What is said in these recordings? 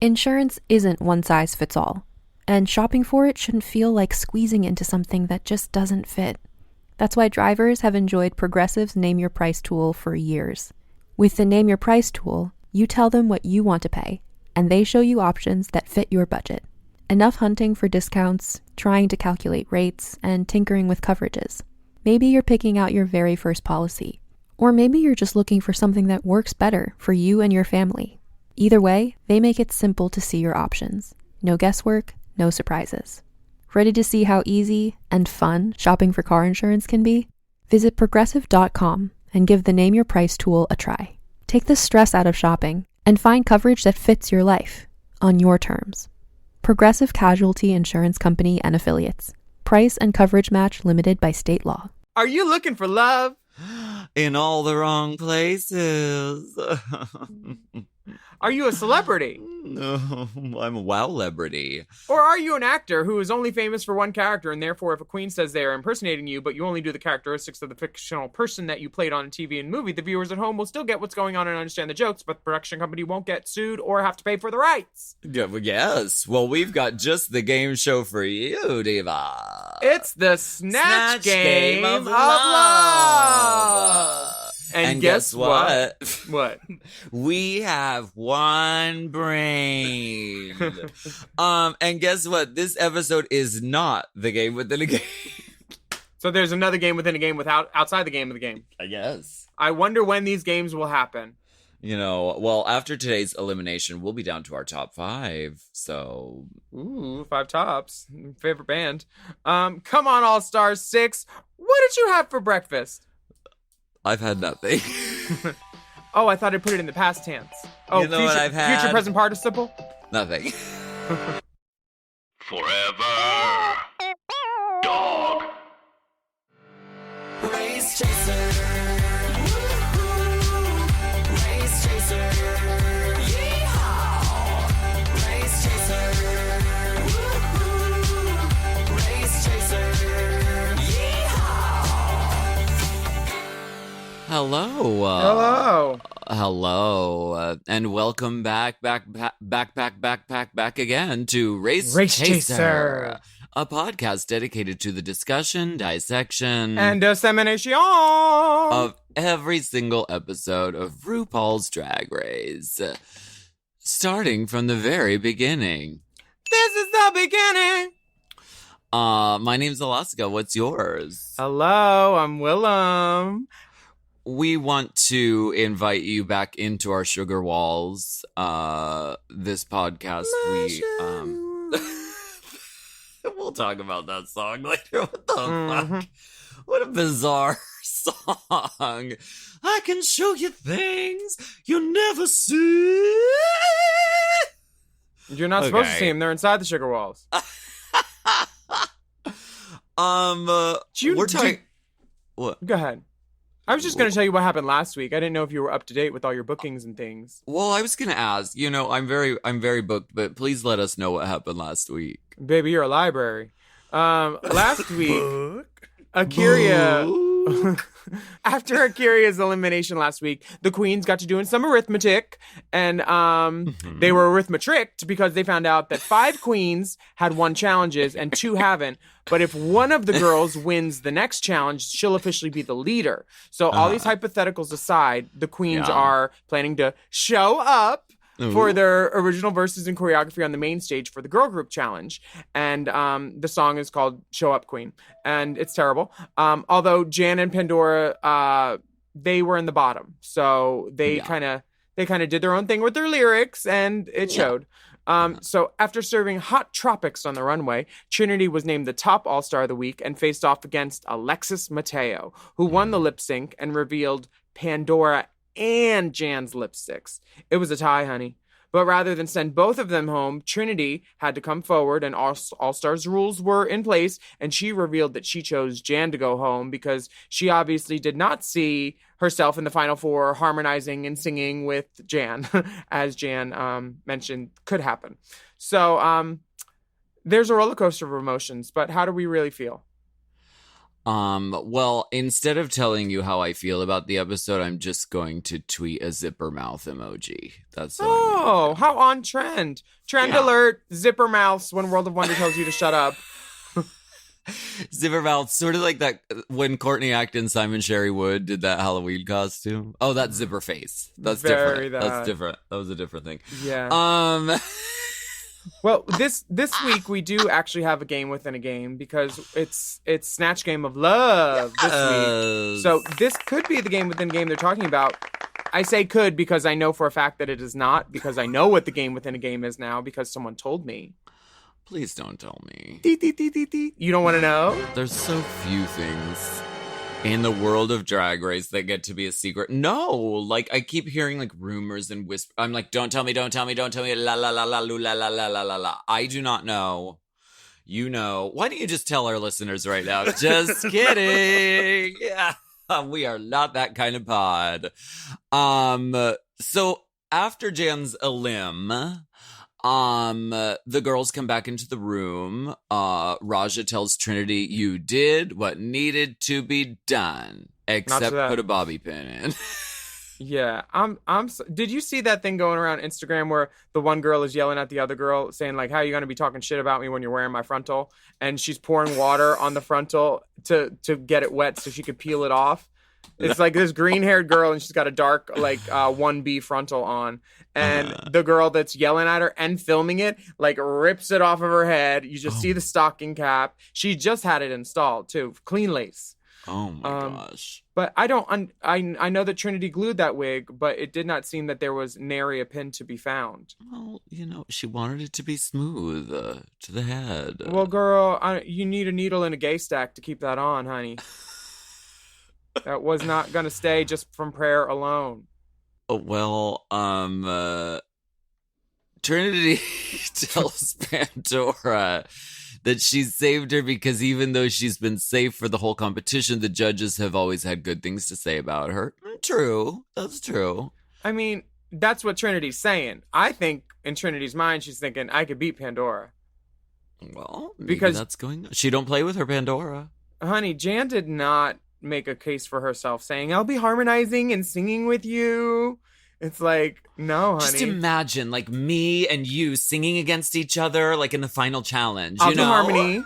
Insurance isn't one size fits all, and shopping for it shouldn't feel like squeezing into something that just doesn't fit. That's why drivers have enjoyed Progressive's Name Your Price tool for years. With the Name Your Price tool, you tell them what you want to pay, and they show you options that fit your budget. Enough hunting for discounts, trying to calculate rates, and tinkering with coverages. Maybe you're picking out your very first policy, or maybe you're just looking for something that works better for you and your family. Either way, they make it simple to see your options. No guesswork, no surprises. Ready to see how easy and fun shopping for car insurance can be? Visit Progressive.com and give the Name Your Price tool a try. Take the stress out of shopping and find coverage that fits your life, on your terms. Progressive Casualty Insurance Company and Affiliates. Price and coverage match limited by state law. Are you looking for love? In all the wrong places. Are you a celebrity? No, I'm a wow-lebrity. Or are you an actor who is only famous for one character, and therefore if a queen says they are impersonating you, but you only do the characteristics of the fictional person that you played on TV and movie, the viewers at home will still get what's going on and understand the jokes, but the production company won't get sued or have to pay for the rights? Yeah, well, yes. Well, we've got just the game show for you, Diva. It's the Snatch Game of Love. And guess what? What? We have one brain. And guess what? This episode is not the game within a game. So there's another game within a game outside the game of the game. I guess. I wonder when these games will happen. You know, well, after today's elimination, we'll be down to our top 5. So, ooh, 5 tops. Favorite band. Come on, All Stars 6. What did you have for breakfast? I've had nothing. Oh, I thought I put it in the past tense. Oh, you know what I've had? Future present participle? Nothing. Forever. Dog. Race chaser. Race chaser. Yeehaw. Race chaser. Race chaser. Hello. Hello. And welcome back again to Race Chaser, a podcast dedicated to the discussion, dissection, and dissemination of every single episode of RuPaul's Drag Race, starting from the very beginning. This is the beginning. My name's Alaska. What's yours? Hello, I'm Willam. We want to invite you back into our sugar walls. This podcast, we'll talk about that song later. What the fuck? What a bizarre song. I can show you things you'll never see. You're not supposed to see them. They're inside the sugar walls. We're talking. What? Go ahead. I was just going to tell you what happened last week. I didn't know if you were up to date with all your bookings and things. Well, I was going to ask. You know, I'm very booked, but please let us know what happened last week. Baby, you're a library. Last week, Akira. After Akira's elimination last week, the queens got to doing some arithmetic, and they were arithmetricked because they found out that 5 queens had won challenges and 2 haven't. But if one of the girls wins the next challenge, she'll officially be the leader. So all these hypotheticals aside, the queens are planning to show up for their original verses and choreography on the main stage for the girl group challenge. And the song is called Show Up Queen. And it's terrible. Although Jan and Pandora, they were in the bottom. So they kind of did their own thing with their lyrics, and it showed. So after serving hot tropics on the runway, Trinity was named the top All-Star of the week and faced off against Alexis Mateo, who won the lip sync and revealed Pandora and Jan's lipsticks. It was a tie, honey. But rather than send both of them home, Trinity had to come forward, and All-Stars rules were in place, and she revealed that she chose Jan to go home because she obviously did not see herself in the Final Four harmonizing and singing with Jan, as Jan mentioned could happen. So there's a roller coaster of emotions, but how do we really feel? Well, instead of telling you how I feel about the episode, I'm just going to tweet a zipper mouth emoji. That's what Oh, how on trend. Trend Yeah. alert, zipper mouths when World of Wonder tells you to shut up. Zipper mouth, sort of like that when Courtney Act and Simon Sherry Wood did that Halloween costume. Oh, that's zipper face. That's Very different. that. That's different. That was a different thing. Yeah. Well, this week we do actually have a game within a game because it's Snatch Game of Love this week. So this could be the game within a game they're talking about. I say could because I know for a fact that it is not, because I know what the game within a game is now because someone told me. Please don't tell me. You don't want to know? There's so few things in the world of Drag Race that get to be a secret. No, like I keep hearing like rumors and whisper. I'm like, don't tell me, don't tell me, don't tell me. La la la la la la la la la la. I do not know. You know. Why don't you just tell our listeners right now? Just kidding. Yeah, we are not that kind of pod. So after Jan's elim, the girls come back into the room. Raja tells Trinity, you did what needed to be done, except that. put a bobby pin in. Yeah, did you see that thing going around Instagram where the one girl is yelling at the other girl saying like, how are you going to be talking shit about me when you're wearing my frontal? And she's pouring water on the frontal to get it wet so she could peel it off. It's like this green-haired girl, and she's got a dark, like, 1B frontal on. And the girl that's yelling at her and filming it, like, rips it off of her head. You just see the stocking cap. She just had it installed, too. Clean lace. Oh, my gosh. But I don't... I know that Trinity glued that wig, but it did not seem that there was nary a pin to be found. Well, you know, she wanted it to be smooth to the head. Well, girl, you need a needle and a gay stack to keep that on, honey. That was not going to stay just from prayer alone. Well, Trinity tells Pandora that she's saved her because even though she's been safe for the whole competition, the judges have always had good things to say about her. True. That's true. I mean, that's what Trinity's saying. I think in Trinity's mind, she's thinking, I could beat Pandora. Well, maybe Because- that's going on. She don't play with her Pandora. Honey, Jan did not make a case for herself saying, I'll be harmonizing and singing with you. It's like, no, honey. Just imagine, like, me and you singing against each other, like, in the final challenge, I'll you do know? harmony.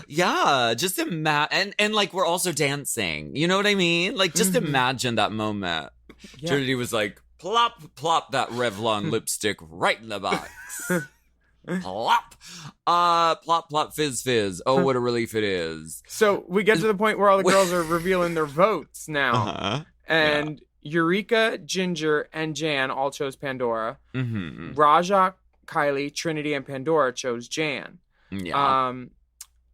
Yeah, just imagine. And, like, we're also dancing. You know what I mean? Like, just imagine that moment. Yeah. Trinity was like, plop, plop that Revlon lipstick right in the box. Plop. Plop, plop, fizz, fizz. Oh, what a relief it is. So we get to the point where all the girls are revealing their votes now. Uh-huh. And Eureka, Ginger, and Jan all chose Pandora. Mm-hmm. Raja, Kylie, Trinity, and Pandora chose Jan. Yeah.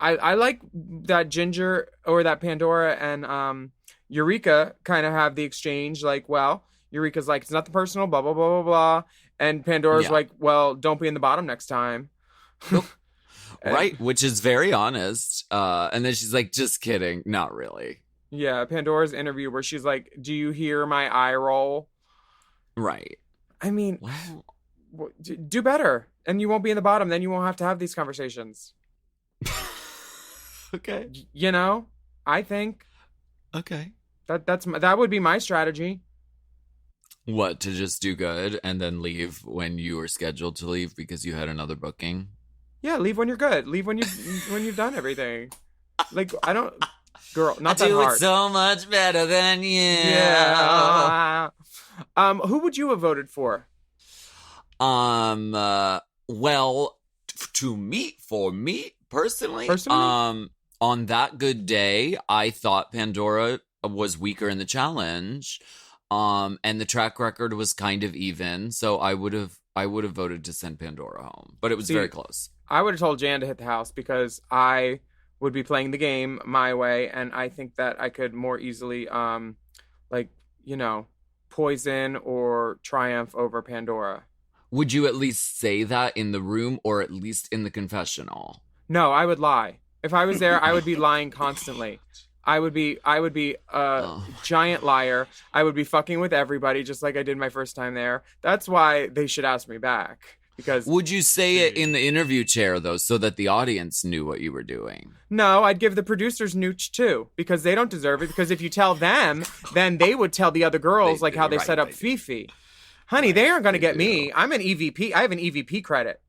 I like that Ginger or that Pandora and Eureka kind of have the exchange like, well, Eureka's like, it's nothing personal, blah, blah, blah, blah, blah. And Pandora's like, well, don't be in the bottom next time. Right, which is very honest. And then she's like, just kidding. Not really. Yeah, Pandora's interview where she's like, do you hear my eye roll? Right. I mean, Well, do better. And you won't be in the bottom. Then you won't have to have these conversations. okay. You know, I think Okay. that would be my strategy. What, to just do good and then leave when you were scheduled to leave because you had another booking? Yeah, leave when you're good. Leave when you've done everything. Like, I don't, girl, not I that do hard. it so much better than you. Yeah. Who would you have voted for? Well, for me personally, on that good day, I thought Pandora was weaker in the challenge. And the track record was kind of even, so I would have voted to send Pandora home, but it was very close. I would have told Jan to hit the house because I would be playing the game my way, and I think that I could more easily, poison or triumph over Pandora. Would you at least say that in the room or at least in the confessional? No, I would lie. If I was there, I would be lying constantly. I would be a giant liar. I would be fucking with everybody just like I did my first time there. That's why they should ask me back. Because Would you say it in the interview chair, though, so that the audience knew what you were doing? no, I'd give the producers nooch too, because they don't deserve it. Because if you tell them, then they would tell the other girls They like do, how they right, set up they do. Fifi. Honey, they aren't going to they get do. me. I'm an EVP. I have an EVP credit.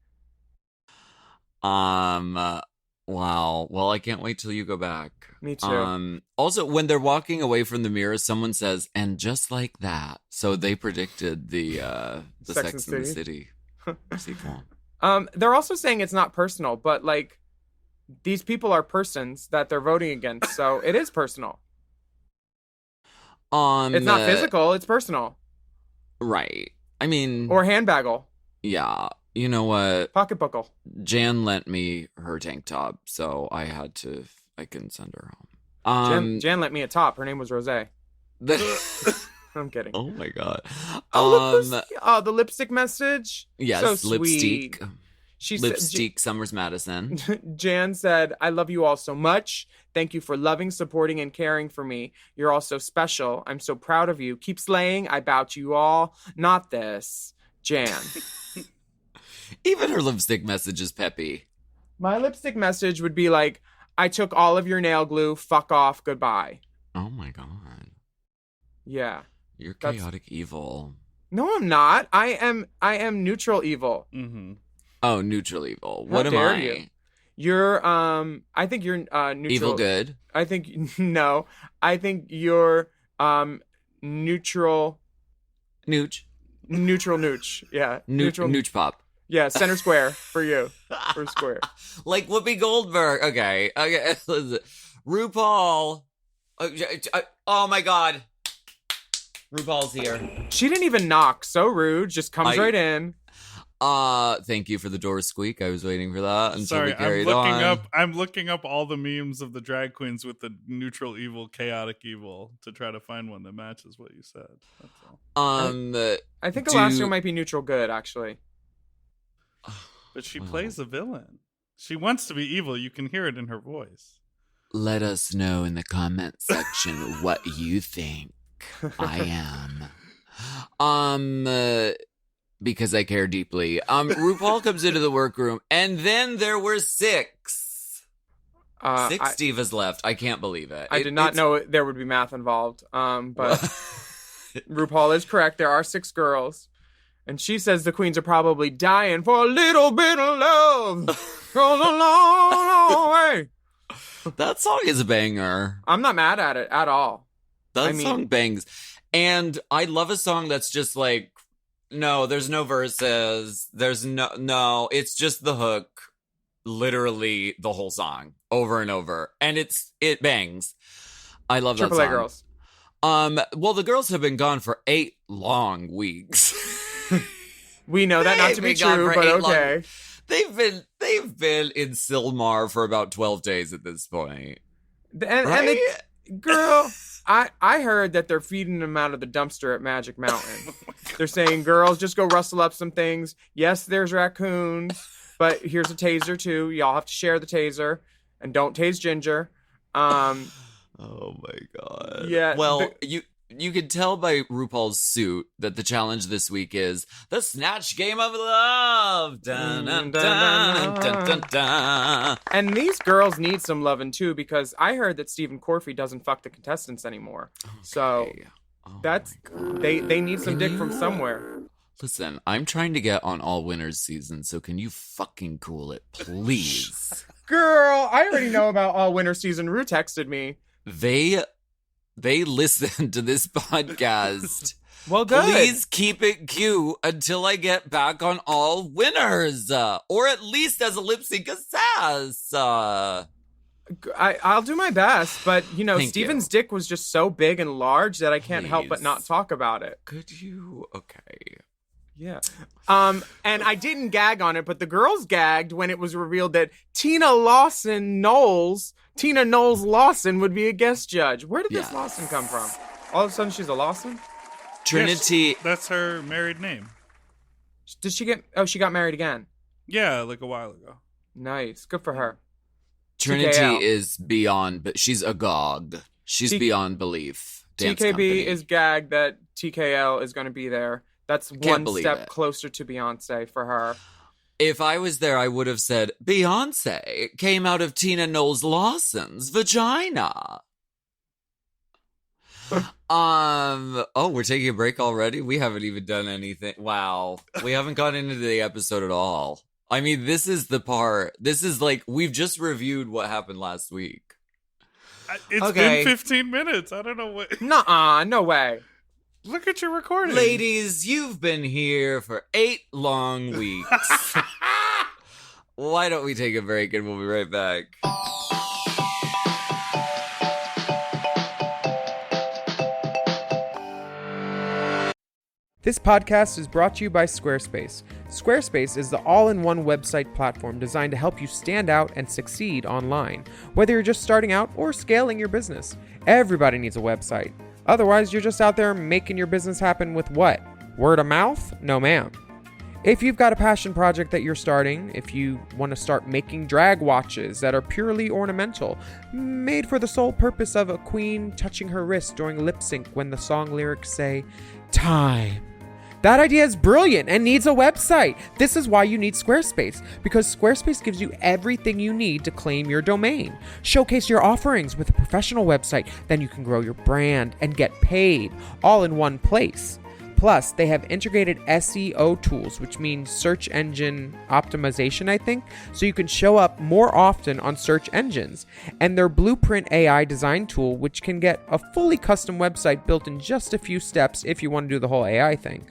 Wow. Well, I can't wait till you go back. Me too. Also, when they're walking away from the mirror, someone says, "And just like that." So they predicted the Sex Sex and and the City sequel. They're also saying it's not personal, but like these people are persons that they're voting against, so it is personal. It's not physical, it's personal. Right. I mean, Or handbaggle, yeah. You know what? pocketbookle. Jan lent me her tank top, so I can send her home. Jan let me a top. Her name was Rose. I'm kidding. Oh my god. Oh, look the lipstick message. Yes, So sweet. lipstick. She Lipstick Summers Madison. Jan said, "I love you all so much. Thank you for loving, supporting, and caring for me. You're all so special. I'm so proud of you. Keep slaying. I bow to you all. Not this. Jan." Even her lipstick message is peppy. My lipstick message would be like, "I took all of your nail glue. Fuck off. Goodbye." Oh my god. Yeah. You're That's- chaotic evil. No, I'm not. I am neutral evil. Mm-hmm. Oh, neutral evil. How What am dare I? you. You're I think you're neutral. Evil good? I think no. I think you're neutral Nooch. nooch. Yeah. Neutral. Nooch pop. Yeah, center square for you. For square. Like Whoopi Goldberg. Okay. Listen. RuPaul. Oh my god. RuPaul's here. She didn't even knock. So rude. Just comes right in. Thank you for the door squeak. I was waiting for that until Sorry, we carried I'm looking up all the memes of the drag queens with the neutral evil, chaotic evil to try to find one that matches what you said. That's all. I think Alaska might be neutral good, actually. But she plays a villain. She wants to be evil. You can hear it in her voice. Let us know in the comment section what you think I am. Because I care deeply. RuPaul comes into the workroom, and then there were six. Six divas left. I can't believe it. I did not know there would be math involved. But RuPaul is correct. There are 6 girls. And she says the queens are probably dying for a little bit of love. Goes a long, long way. That song is a banger. I'm not mad at it at all. That song bangs. And I love a song that's just like, no, there's no verses. There's no, it's just the hook. Literally the whole song over and over. And it bangs. I love that song. AAA girls. Well, the girls have been gone for 8 long weeks. We know that not to be true, but okay. They've been in Silmar for about 12 days at this point. And girl, I heard that they're feeding them out of the dumpster at Magic Mountain. They're saying, girls, just go rustle up some things. Yes, there's raccoons, but here's a taser too. Y'all have to share the taser, and don't tase Ginger. Oh my god. Yeah. Well, you can tell by RuPaul's suit that the challenge this week is the Snatch Game of Love. Dun, dun, dun, dun, dun, dun. And these girls need some loving too, because I heard that Stephen Corfey doesn't fuck the contestants anymore. Okay. So that's they need some dick from somewhere. Listen, I'm trying to get on All Winners season, so can you fucking cool it, please? Girl, I already know about All Winter season. Rue texted me. They listen to this podcast. Well, good. Please keep it cute until I get back on All Winners, or at least as a lip sync assess. I'll do my best, but Thank Steven's dick was just so big and large that I can't help but Please. not talk about it. Could you? Okay. Yeah. And I didn't gag on it, but the girls gagged when it was revealed that Tina Knowles Lawson would be a guest judge. Where did this Lawson come from? All of a sudden she's a Lawson? Trinity. Yes, that's her married name. Did she she got married again? Yeah, like a while ago. Nice. Good for her. Trinity TKL. is beyond, but she's agog. She's beyond belief. Dance TKB company. is gagged that TKL is going to be there. That's Can't one believe step it. closer to Beyonce for her. If I was there, I would have said, Beyonce came out of Tina Knowles Lawson's vagina. We're taking a break already? We haven't even done anything. Wow. We haven't gone into the episode at all. I mean, this is the part. This is like, we've just reviewed what happened last week. It's been 15 minutes. I don't know what. Nuh-uh, no way. Look at your recording. Ladies, you've been here for 8 long weeks. Why don't we take a break and we'll be right back. This podcast is brought to you by Squarespace. Squarespace is the all-in-one website platform designed to help you stand out and succeed online. Whether you're just starting out or scaling your business, everybody needs a website. Otherwise, you're just out there making your business happen with what? Word of mouth? No, ma'am. If you've got a passion project that you're starting, if you want to start making drag watches that are purely ornamental, made for the sole purpose of a queen touching her wrist during lip sync when the song lyrics say, time. That idea is brilliant and needs a website. This is why you need Squarespace, because Squarespace gives you everything you need to claim your domain. Showcase your offerings with a professional website, then you can grow your brand and get paid all in one place. Plus, they have integrated SEO tools, which means search engine optimization, I think, so you can show up more often on search engines. And their Blueprint AI design tool, which can get a fully custom website built in just a few steps if you want to do the whole AI thing.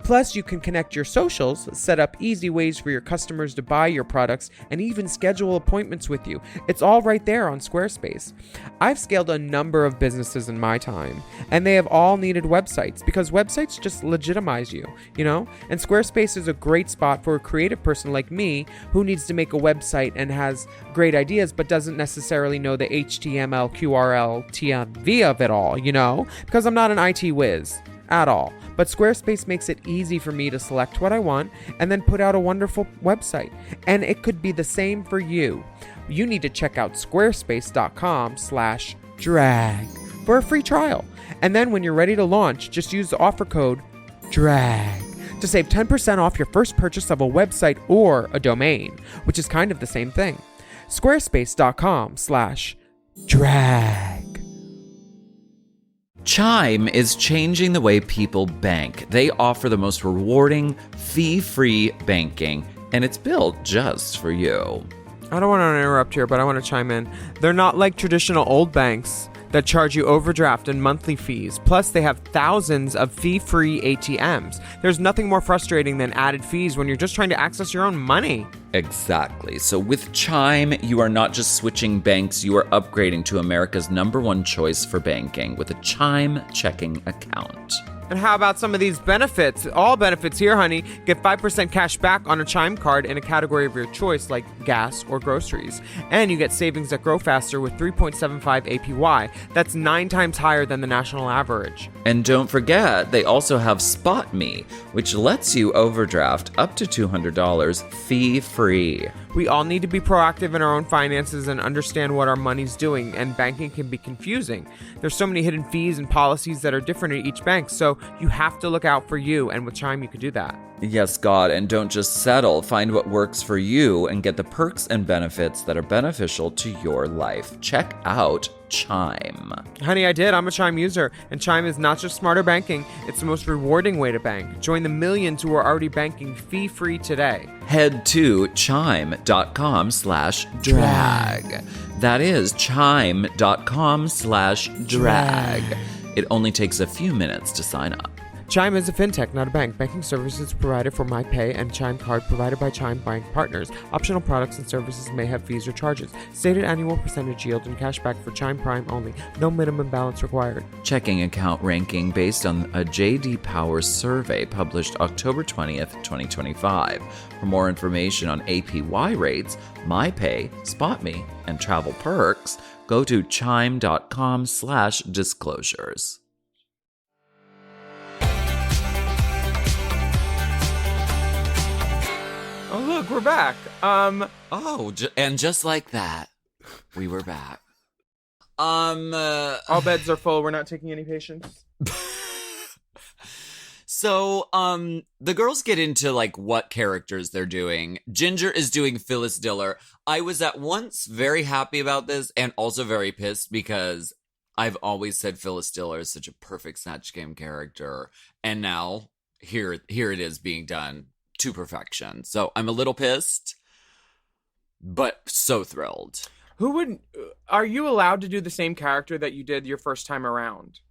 Plus, you can connect your socials, set up easy ways for your customers to buy your products, and even schedule appointments with you. It's all right there on Squarespace. I've scaled a number of businesses in my time, and they have all needed websites because websites just legitimize you, And Squarespace is a great spot for a creative person like me who needs to make a website and has great ideas but doesn't necessarily know the HTML, QRL, TMV of it all, Because I'm not an IT whiz at all. But Squarespace makes it easy for me to select what I want and then put out a wonderful website. And it could be the same for you. You need to check out squarespace.com/drag for a free trial. And then when you're ready to launch, just use the offer code DRAG to save 10% off your first purchase of a website or a domain, which is kind of the same thing. Squarespace.com/drag. Chime is changing the way people bank. They offer the most rewarding, fee-free banking, and it's built just for you. I don't want to interrupt here, but I want to chime in. They're not like traditional old banks that charge you overdraft and monthly fees. Plus, they have thousands of fee-free ATMs. There's nothing more frustrating than added fees when you're just trying to access your own money. Exactly. So with Chime, you are not just switching banks, you are upgrading to America's #1 choice for banking with a Chime checking account. And how about some of these benefits? All benefits here, honey. Get 5% cash back on a Chime card in a category of your choice like gas or groceries. And you get savings that grow faster with 3.75 APY. That's 9 times higher than the national average. And don't forget, they also have Spot Me, which lets you overdraft up to $200 fee-free. We all need to be proactive in our own finances and understand what our money's doing, and banking can be confusing. There's so many hidden fees and policies that are different at each bank, so you have to look out for you, and with Chime you can do that. Yes, God, and don't just settle. Find what works for you and get the perks and benefits that are beneficial to your life. Check out Chime. Honey, I did. I'm a Chime user, and Chime is not just smarter banking, it's the most rewarding way to bank. Join the millions who are already banking fee-free today. Head to chime.com/drag. That is chime.com/drag. It only takes a few minutes to sign up. Chime is a fintech, not a bank. Banking services provided for MyPay and Chime Card provided by Chime Bank Partners. Optional products and services may have fees or charges. Stated annual percentage yield and cashback for Chime Prime only. No minimum balance required. Checking account ranking based on a J.D. Power survey published October 20th, 2025. For more information on APY rates, MyPay, SpotMe, and travel perks, go to chime.com/disclosures. Oh, look, we're back. And just like that, we were back. All beds are full. We're not taking any patients. So, the girls get into, like, what characters they're doing. Ginger is doing Phyllis Diller. I was at once very happy about this and also very pissed because I've always said Phyllis Diller is such a perfect Snatch Game character. And now, here it is being done to perfection. So, I'm a little pissed, but so thrilled. Are you allowed to do the same character that you did your first time around?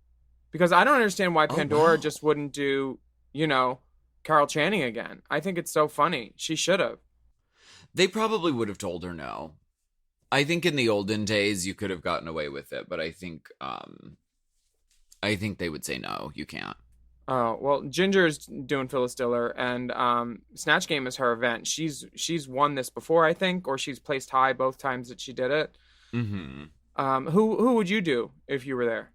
Because I don't understand why Pandora just wouldn't do, Carol Channing again. I think it's so funny. She should have. They probably would have told her no. I think in the olden days you could have gotten away with it, but I think they would say no, you can't. Oh, well, Ginger's doing Phyllis Diller, and Snatch Game is her event. She's won this before, I think, or she's placed high both times that she did it. Mm-hmm. Who would you do if you were there?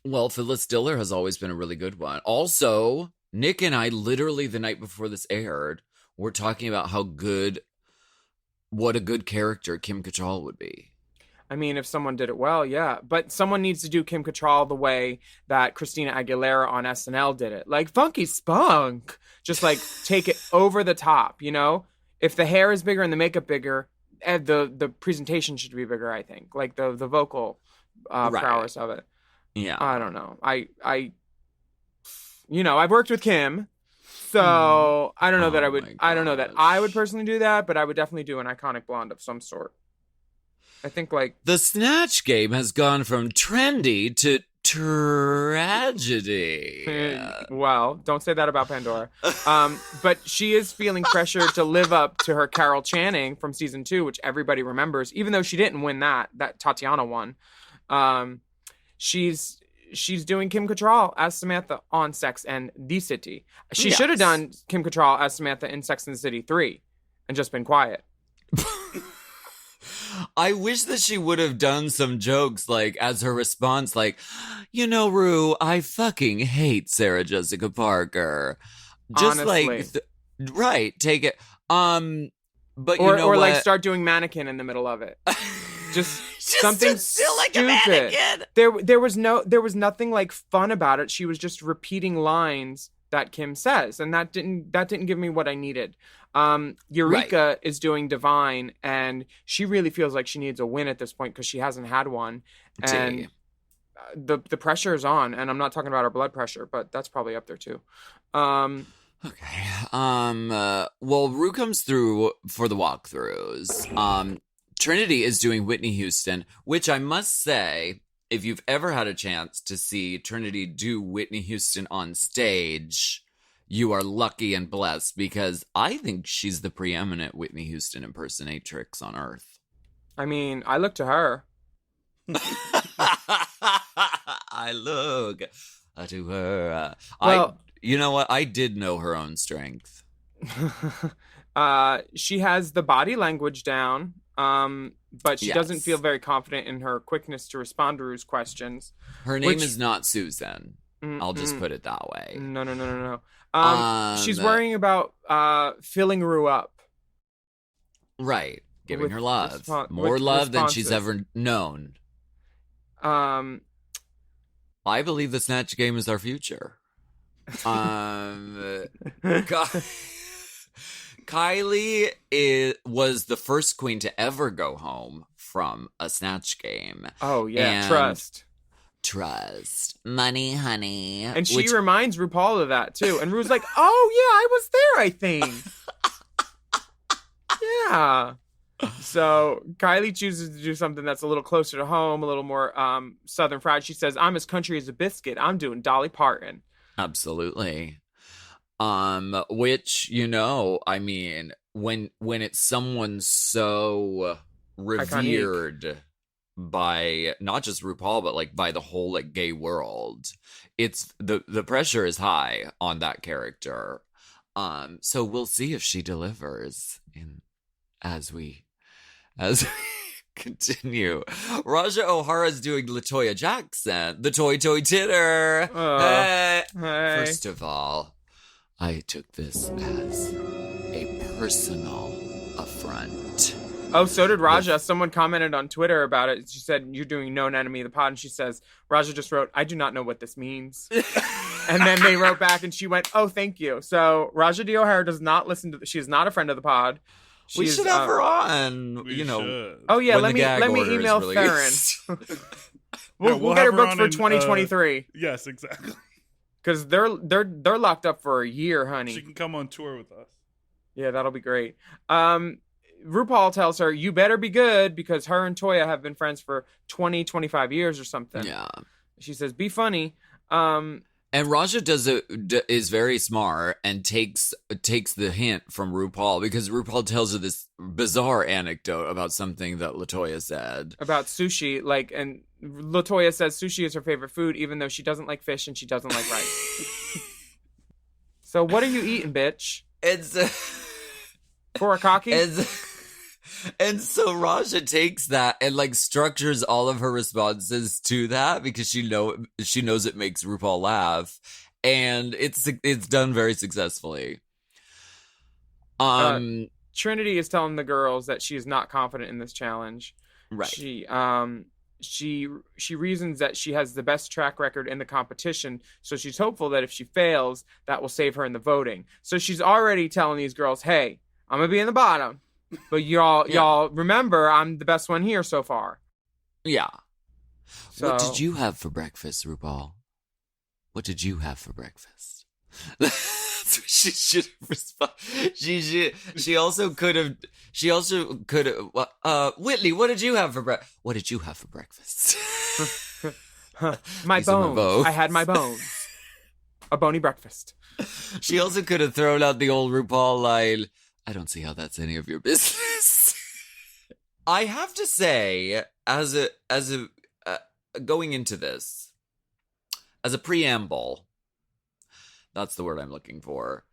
Well, Phyllis Diller has always been a really good one. Also, Nick and I, literally the night before this aired, were talking about what a good character Kim Cattrall would be. I mean, if someone did it well, yeah. But someone needs to do Kim Cattrall the way that Christina Aguilera on SNL did it. Like, funky spunk. Just, like, take it over the top, If the hair is bigger and the makeup bigger, the presentation should be bigger, I think. Like, the vocal prowess of it. Yeah. I don't know. I've worked with Kim, so I don't know that I would. I don't know that I would personally do that, but I would definitely do an iconic blonde of some sort. I think the Snatch Game has gone from trendy to tragedy. Well, don't say that about Pandora. But she is feeling pressure to live up to her Carol Channing from season 2, which everybody remembers, even though she didn't win that Tatiana won. She's doing Kim Cattrall as Samantha on Sex and the City. She should have done Kim Cattrall as Samantha in Sex and the City 3 and just been quiet. I wish that she would have done some jokes, like, as her response, like, Rue, I fucking hate Sarah Jessica Parker. Just honestly. Right, take it. But or like start doing Mannequin in the middle of it. Just something still like stupid. A mannequin. There was nothing like fun about it. She was just repeating lines that Kim says, and that didn't give me what I needed. Eureka is doing Divine, and she really feels like she needs a win at this point because she hasn't had one, and the pressure is on. And I'm not talking about her blood pressure, but that's probably up there too. Okay. Well, Rue comes through for the walkthroughs. Trinity is doing Whitney Houston, which I must say, if you've ever had a chance to see Trinity do Whitney Houston on stage, you are lucky and blessed because I think she's the preeminent Whitney Houston impersonatrix on earth. I mean, I look to her. I look to her. Well, you know what? I did know her own strength. She has the body language down, but she doesn't feel very confident in her quickness to respond to Rue's questions. Her name is not Susan. I'll just put it that way. No. She's worrying about filling Rue up. Right. Giving her love. More love than she's ever known. Um, I believe the Snatch Game is our future. Kylie was the first queen to ever go home from a Snatch Game. Oh, yeah. And trust. Money, honey. And she reminds RuPaul of that, too. And Rue's like, oh, yeah, I was there, I think. Yeah. So Kylie chooses to do something that's a little closer to home, a little more Southern fried. She says, I'm as country as a biscuit. I'm doing Dolly Parton. Absolutely. Which, I mean, when it's someone so revered iconic by not just RuPaul, but like by the whole like gay world, it's the pressure is high on that character. So we'll see if she delivers as we continue. Raja O'Hara's doing LaToya Jackson, the Toy Titter. Hey. First of all, I took this as a personal affront. Oh, so did Raja. Someone commented on Twitter about it. She said, you're doing Known Enemy of the Pod. And she says, Raja just wrote, I do not know what this means. And then they wrote back and she went, "Oh, thank you." So Raja D. O'Hara does not listen to she is not a friend of the pod. We should have her on. We You know. should. Oh yeah, when let the me gag let me order is email released. Theron. Yeah, We'll get her have booked on for in, 2023 yes, exactly. because they're locked up for a year, honey. She can come on tour with us. Yeah, that'll be great. RuPaul tells her, "You better be good," because her and Toya have been friends for 25 years or something. Yeah. She says, "Be funny." And Raja is very smart and takes the hint from RuPaul, because RuPaul tells her this bizarre anecdote about something that LaToya said. About sushi, and LaToya says sushi is her favorite food, even though she doesn't like fish and she doesn't like rice. So what are you eating, bitch? It's For a cocky? and so Raja takes that and like structures all of her responses to that, because she knows it makes RuPaul laugh, and it's done very successfully. Trinity is telling the girls that she is not confident in this challenge. Right. She reasons that she has the best track record in the competition, so she's hopeful that if she fails, that will save her in the voting. So she's already telling these girls, "Hey, I'm gonna be in the bottom, but y'all remember I'm the best one here so far." Yeah. So, What did you have for breakfast, RuPaul? What did you have for breakfast? That's what she should have responded. She also could have. Whitley, what did you have for breakfast? What did you have for breakfast? My These are my bones. I had my bones. A bony breakfast. She also could have thrown out the old RuPaul line, "I don't see how that's any of your business." I have to say, as a going into this, as a preamble, that's the word I'm looking for.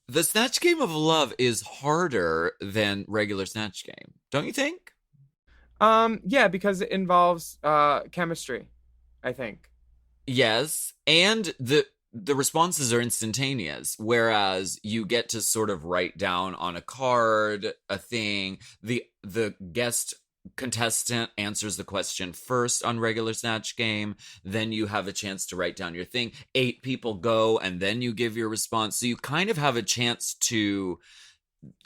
The Snatch Game of Love is harder than regular Snatch Game, don't you think? Yeah, because it involves chemistry, I think. Yes, and the responses are instantaneous, whereas you get to sort of write down on a card a thing. The guest contestant answers the question first on regular Snatch Game, then you have a chance to write down your thing. 8 people go, and then you give your response. So you kind of have a chance to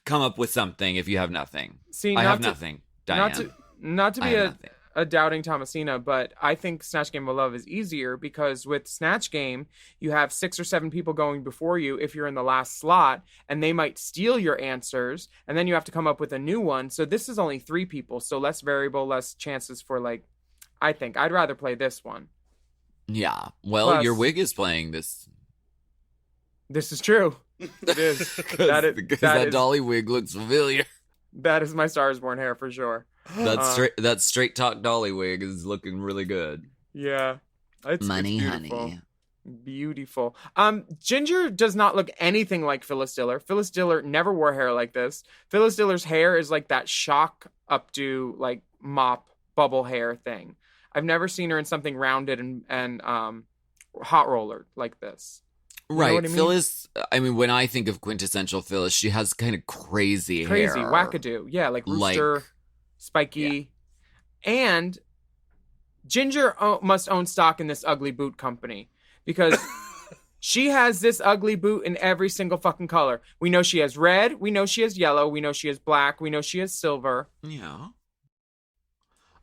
come up with something if you have nothing. See, I have nothing, Diane. Not to I be have nothing. a doubting Thomasina, but I think Snatch Game of Love is easier because with Snatch Game, you have 6 or 7 people going before you if you're in the last slot, and they might steal your answers, and then you have to come up with a new one. So this is only 3 people, so less variable, less chances for I think I'd rather play this one. Yeah. Well, Plus- your wig is playing this. This is true. It is. Because that Dolly wig looks familiar. That is my Star is Born hair for sure. That straight talk Dolly wig is looking really good. Yeah. It's beautiful. Honey. Beautiful. Ginger does not look anything like Phyllis Diller. Phyllis Diller never wore hair like this. Phyllis Diller's hair is like that shock updo, mop bubble hair thing. I've never seen her in something rounded and hot rollered like this. You know Right. what I mean? Phyllis, when I think of quintessential Phyllis, she has kind of crazy Crazy, hair. wackadoo. Yeah, like rooster, spiky. And Ginger must own stock in this ugly boot company because she has this ugly boot in every single fucking color. We know she has red. We know she has yellow. We know she has black. We know she has silver. Yeah.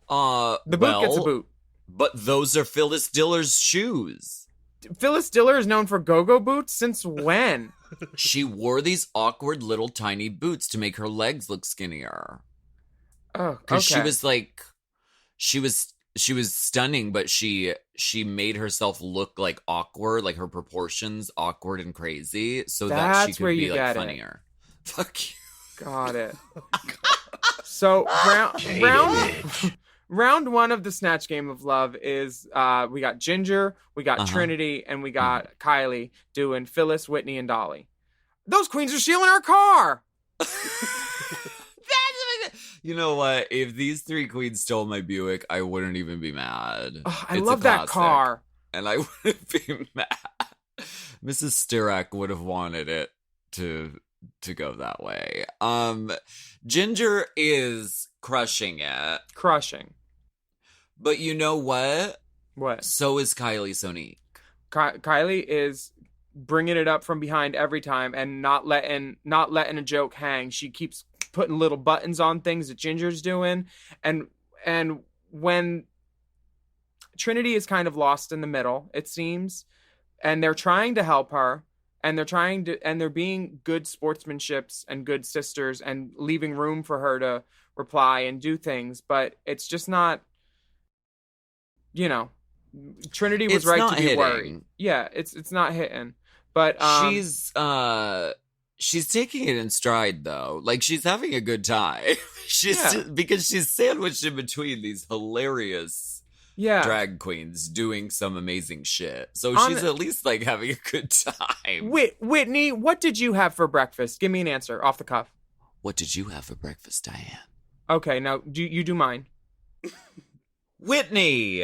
The boot gets a boot. But those are Phyllis Diller's shoes. Phyllis Diller is known for go-go boots since when? She wore these awkward little tiny boots to make her legs look skinnier. Oh, okay. Because she was stunning, but she made herself look like awkward, like her proportions awkward and crazy, so that she That's where could be you like get it. funnier. Fuck you. Got it. So round 1 of the Snatch Game of Love is we got Ginger, we got Trinity, and we got Kylie doing Phyllis, Whitney, and Dolly. Those queens are stealing our car. You know what? If these 3 queens stole my Buick, I wouldn't even be mad. Oh, I It's a love that classic, car. and I wouldn't be mad. Mrs. Stirac would have wanted it to go that way. Ginger is crushing it. Crushing. But you know what? What? So is Kylie Sonique. Kylie is bringing it up from behind every time and not letting a joke hang. She keeps putting little buttons on things that Ginger's doing, and when Trinity is kind of lost in the middle, it seems, and they're trying to help her, and they're being good sportsmanships and good sisters and leaving room for her to reply and do things, but it's just not, Trinity was It's right not to be hitting. worried. Yeah, it's not hitting. But she's taking it in stride though. Like, she's having a good time. Yeah. Because she's sandwiched in between these hilarious yeah. drag queens doing some amazing shit. So On she's the- at least like having a good time. Whitney, what did you have for breakfast? Give me an answer off the cuff. What did you have for breakfast, Diane? Okay, now do mine. Whitney,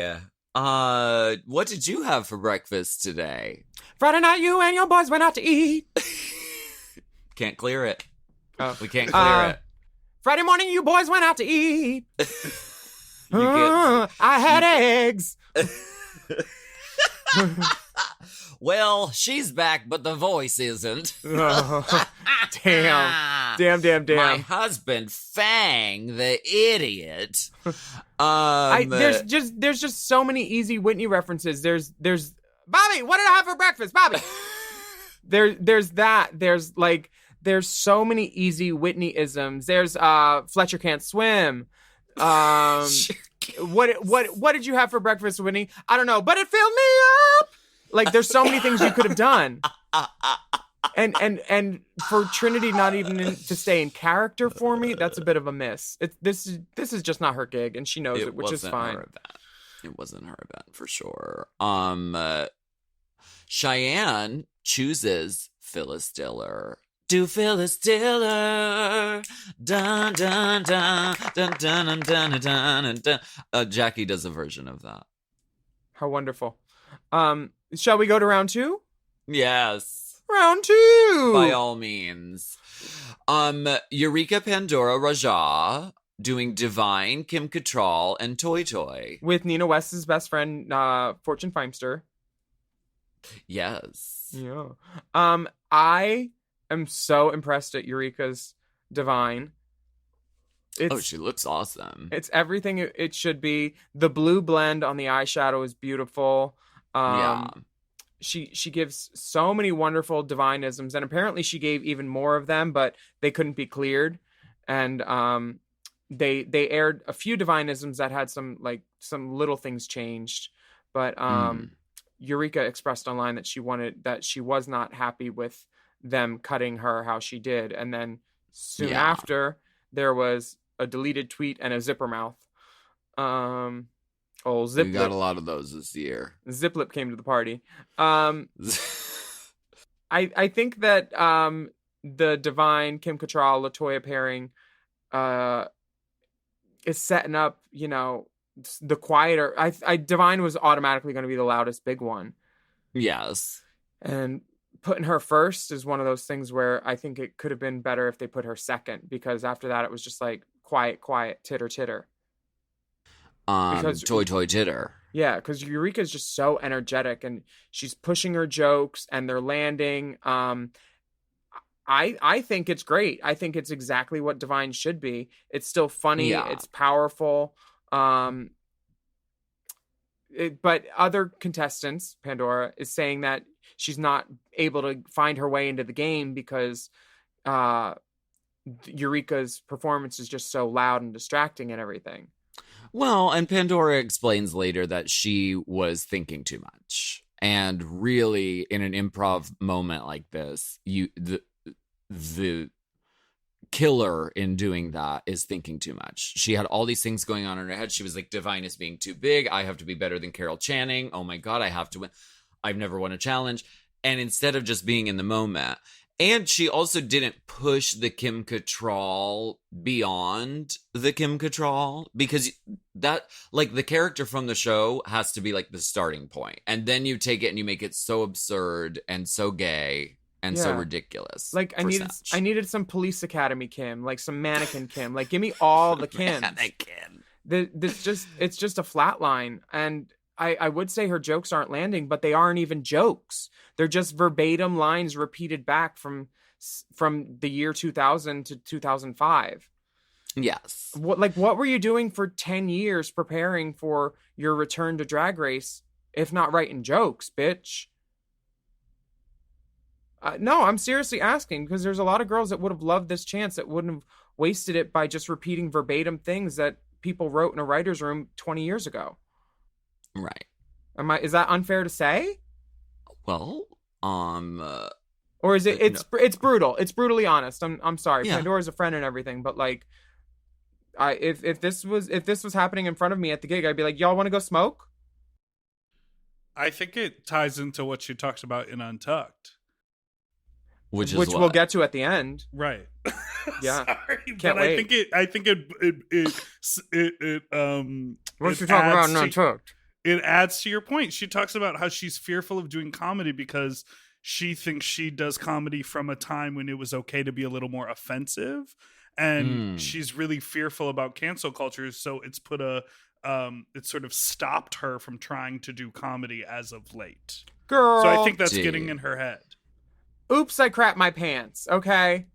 what did you have for breakfast today? Friday night, you and your boys went out to eat. Can't clear it. Oh. We can't clear it. Friday morning, you boys went out to eat. You can't. I had eggs. Well, she's back, but the voice isn't. Oh, damn. My husband, Fang, the idiot. There's just so many easy Whitney references. There's Bobby, what did I have for breakfast, Bobby? There's that. There's so many easy Whitney isms. There's Fletcher can't swim. What did you have for breakfast, Whitney? I don't know, but it filled me up. Like, there's so many things you could have done. And for Trinity not even to stay in character for me, that's a bit of a miss. This is just not her gig, and she knows it, which is fine. It wasn't her event for sure. Cheyenne chooses Phyllis Diller. Do Phyllis Diller. Dun dun dun dun dun dun dun dun dun. Jackie does a version of that. How wonderful. Shall we go to round 2? Yes. Round 2. By all means. Eureka Pandora Raja doing Divine, Kim Cattrall, and Toy Toy. With Nina West's best friend, Fortune Feimster. Yes. Yeah. I am so impressed at Eureka's Divine. She looks awesome. It's everything it should be. The blue blend on the eyeshadow is beautiful. Yeah. She gives so many wonderful divinisms, and apparently she gave even more of them, but they couldn't be cleared. And they aired a few divinisms that had some little things changed. But Eureka expressed online that she was not happy with them cutting her how she did, and then soon after there was a deleted tweet and a zipper mouth. We got a lot of those this year. Zip Lip came to the party. I think that the Divine Kim Cattrall LaToya pairing is setting up, the quieter. Divine was automatically going to be the loudest big one. Yes. And putting her first is one of those things where I think it could have been better if they put her second, because after that it was just like quiet, titter, titter. Toy Titter. Yeah, because Eureka is just so energetic, and she's pushing her jokes, and they're landing. I think it's great. I think it's exactly what Divine should be. It's still funny. Yeah. It's powerful. But other contestants, Pandora, is saying that she's not able to find her way into the game because Eureka's performance is just so loud and distracting and everything. Well, and Pandora explains later that she was thinking too much. And really, in an improv moment like this, the killer in doing that is thinking too much. She had all these things going on in her head. She was like, Divine is being too big. I have to be better than Carol Channing. Oh my God, I have to win. I've never won a challenge. And instead of just being in the moment, and she also didn't push the Kim Cattrall beyond the Kim Cattrall, because that, like, the character from the show has to be like the starting point. And then you take it and you make it so absurd and so gay and so ridiculous. Like, I needed some Police Academy Kim, like some Mannequin Kim. Like, give me all the Kims. Mannequin. It's just a flat line. And I would say her jokes aren't landing, but they aren't even jokes. They're just verbatim lines repeated back from the year 2000 to 2005. Yes. What were you doing for 10 years preparing for your return to Drag Race, if not writing jokes, bitch? No, I'm seriously asking, because there's a lot of girls that would have loved this chance that wouldn't have wasted it by just repeating verbatim things that people wrote in a writer's room 20 years ago. Right. Is that unfair to say? Or is it? It's brutal. It's brutally honest. I'm sorry. Yeah. Pandora's a friend and everything, but like, if this was happening in front of me at the gig, I'd be like, y'all want to go smoke? I think it ties into what she talks about in Untucked. Which we'll get to at the end. Right. Yeah. Sorry, Can't but wait. I think it What's it she talking about adds in to- Untucked? It adds to your point. She talks about how she's fearful of doing comedy because she thinks she does comedy from a time when it was okay to be a little more offensive. And she's really fearful about cancel culture. So it's it's sort of stopped her from trying to do comedy as of late. Girl. So I think that's getting in her head. Oops, I crapped my pants. Okay.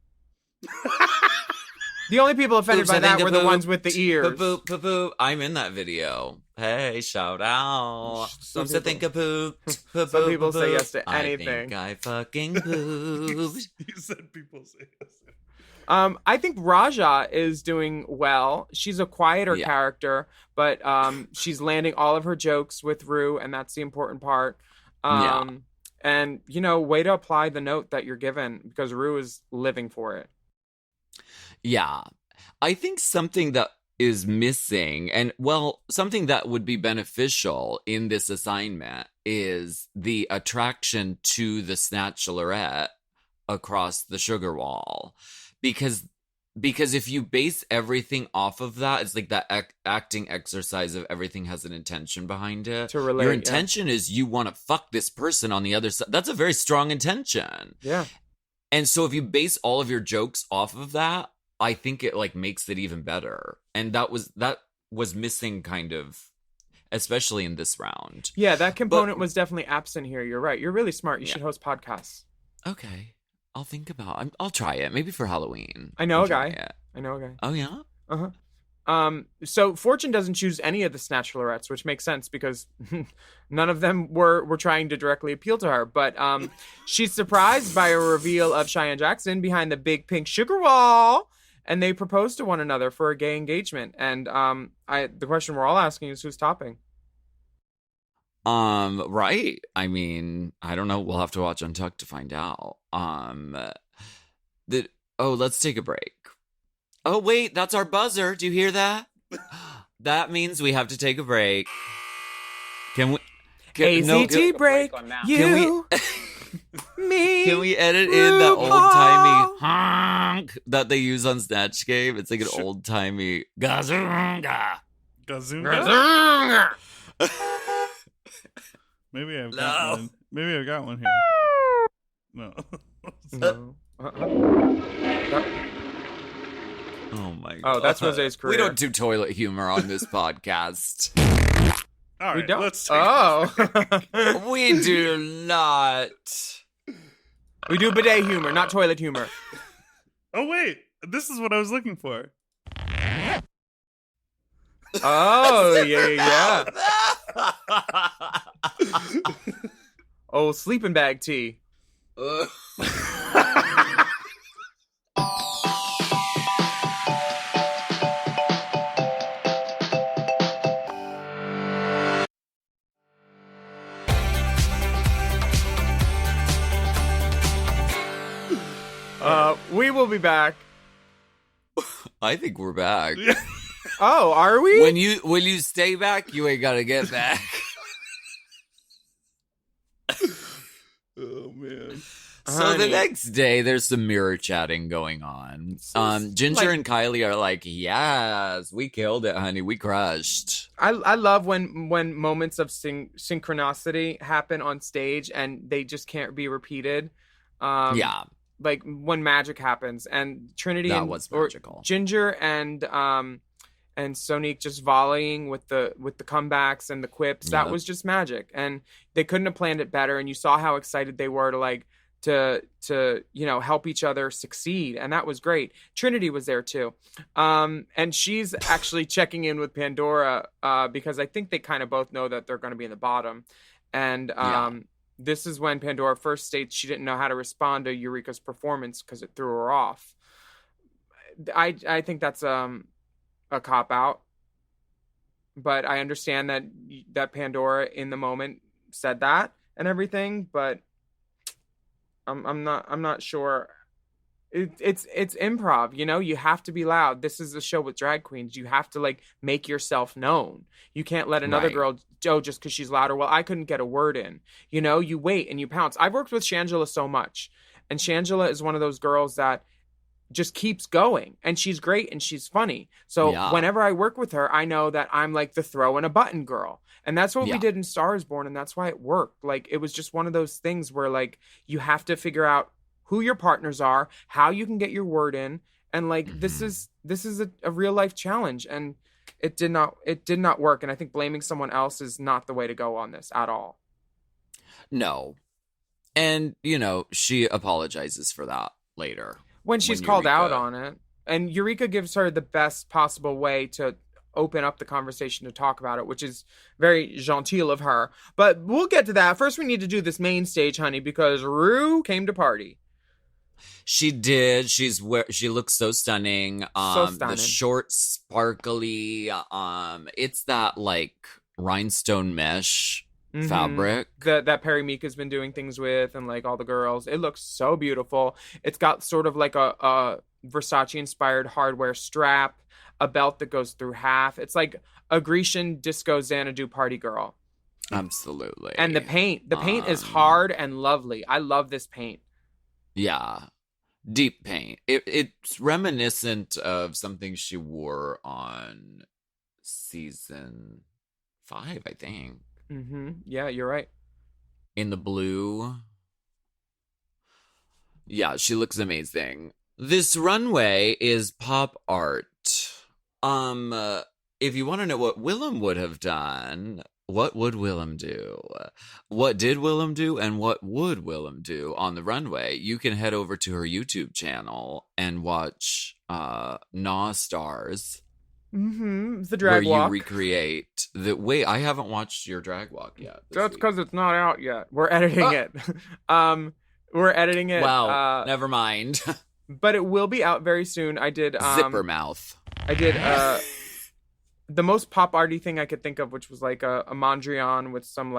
The only people offended by that were the ones with the ears. Poop, poop, poop. I'm in that video. Hey, shout out. Some Some think a poop. Some people say yes to anything. I think I fucking pooped. You said people say yes. I think Raja is doing well. She's a quieter character, but she's landing all of her jokes with Rue, and that's the important part. And, way to apply the note that you're given, because Rue is living for it. Yeah. I think something that is missing, and something that would be beneficial in this assignment is the attraction to the Snatchelorette across the sugar wall. Because if you base everything off of that, it's like that acting exercise of everything has an intention behind it. To relate, your intention is you want to fuck this person on the other side. That's a very strong intention. Yeah. And so if you base all of your jokes off of that, I think it like makes it even better. And that was missing kind of, especially in this round. Yeah, that component was definitely absent here. You're right. You're really smart. You should host podcasts. Okay. I'll think about I'll try it. Maybe for Halloween. I know a Try guy. it. I know a guy. Oh, yeah? Uh-huh. So Fortune doesn't choose any of the Snatchelerettes, which makes sense because none of them were trying to directly appeal to her. But she's surprised by a reveal of Cheyenne Jackson behind the big pink sugar wall, and they propose to one another for a gay engagement. And the question we're all asking is who's topping? Right. I mean, I don't know. We'll have to watch Untucked to find out. Let's take a break. Oh, wait, that's our buzzer. Do you hear that? That means we have to take a break. Can we? ACT break. You, me. Can we edit in that old-timey honk that they use on Snatch Game? It's like an old-timey gazunga. Gazunga. Maybe I've got one. Maybe I've got one here. No. No. Oh my god. Oh, that's Jose's career. We don't do toilet humor on this podcast. All right, We don't. let's take We do not. We do bidet humor, not toilet humor. Oh, wait. This is what I was looking for. Oh, yeah. Oh, sleeping bag tea. We will be back. I think we're back. Oh, are we? When you stay back, you ain't gotta get back. Oh man. So the Honey. next day, there's some mirror chatting going on. Ginger and Kylie are like, "Yes, we killed it, honey. We crushed." I love when moments of synchronicity happen on stage and they just can't be repeated. Yeah, Like when magic happens, and Trinity that and was or magical. Ginger and and Sonique just volleying with the comebacks and the quips. That Yep. was just magic, and they couldn't have planned it better. And you saw how excited they were to help each other succeed, and that was great. Trinity was there too, and she's actually checking in with Pandora because I think they kind of both know that they're going to be in the bottom, and this is when Pandora first states she didn't know how to respond to Eureka's performance because it threw her off. I think that's a cop out, but I understand that Pandora in the moment said that and everything, but I'm not sure. It's improv, you have to be loud. This is a show with drag queens. You have to make yourself known. You can't let another Right. girl just because she's louder. Well, I couldn't get a word in. You wait and you pounce. I've worked with Shangela so much, and Shangela is one of those girls that just keeps going, and she's great and she's funny. So Yeah. whenever I work with her, I know that I'm like the throw in a button girl. And that's what we Yeah. did in Star is Born, and that's why it worked. It was just one of those things where you have to figure out who your partners are, how you can get your word in, and this is a real life challenge, and it did not work. And I think blaming someone else is not the way to go on this at all. No. And, she apologizes for that later. When she's When called out Eureka- on it, and Eureka gives her the best possible way to open up the conversation to talk about it, which is very genteel of her. But we'll get to that. First, we need to do this main stage, honey, because Rue came to party. She did. She looks so stunning. So stunning. The short, sparkly, it's that rhinestone mesh Mhm. fabric. That Perry Mika's been doing things with, and all the girls. It looks so beautiful. It's got sort of a Versace inspired hardware strap, a belt that goes through half. It's like a Grecian disco Xanadu party girl. Absolutely. And the paint is hard and lovely. I love this paint. Yeah. Deep paint. It's reminiscent of something she wore on season 5, I think. Yeah, you're right. In the blue. Yeah, she looks amazing. This runway is pop art. If you want to know what Willam would have done, what would Willam do? What did Willam do, and what would Willam do on the runway? You can head over to her YouTube channel and watch Nah Stars. The drag where walk. you recreate the wait. I haven't watched your drag walk yet. That's because it's not out yet. We're editing it. We're editing it. Wow, never mind. But it will be out very soon. I did Zipper mouth. I did the most pop arty thing I could think of, which was a Mondrian with some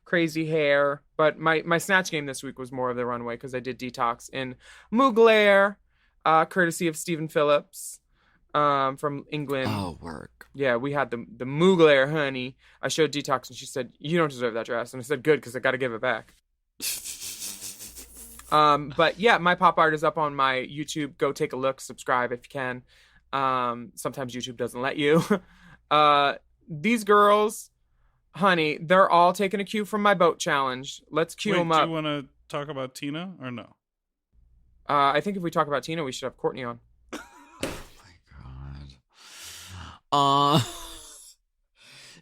crazy hair. But my snatch game this week was more of the runway because I did Detox in Mugler, courtesy of Stephen Phillips. From England. Oh, work. Yeah, we had the Mugler, honey. I showed Detox and she said, "You don't deserve that dress." And I said, "Good, because I got to give it back." But yeah, my pop art is up on my YouTube. Go take a look, subscribe if you can. Sometimes YouTube doesn't let you. These girls, honey, they're all taking a cue from my boat challenge. Let's cue them Do up. you want to talk about Tina or no? I think if we talk about Tina, we should have Courtney on.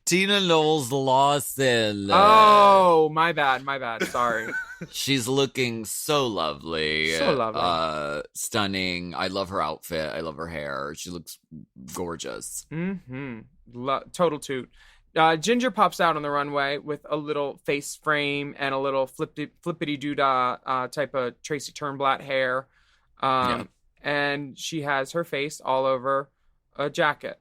Tina Knowles Lawson. Oh, my bad. Sorry. She's looking so lovely. So lovely. Stunning. I love her outfit. I love her hair. She looks gorgeous. Total toot. Ginger pops out on the runway with a little face frame and a little flippity doodah type of Tracy Turnblatt hair. And she has her face all over a jacket.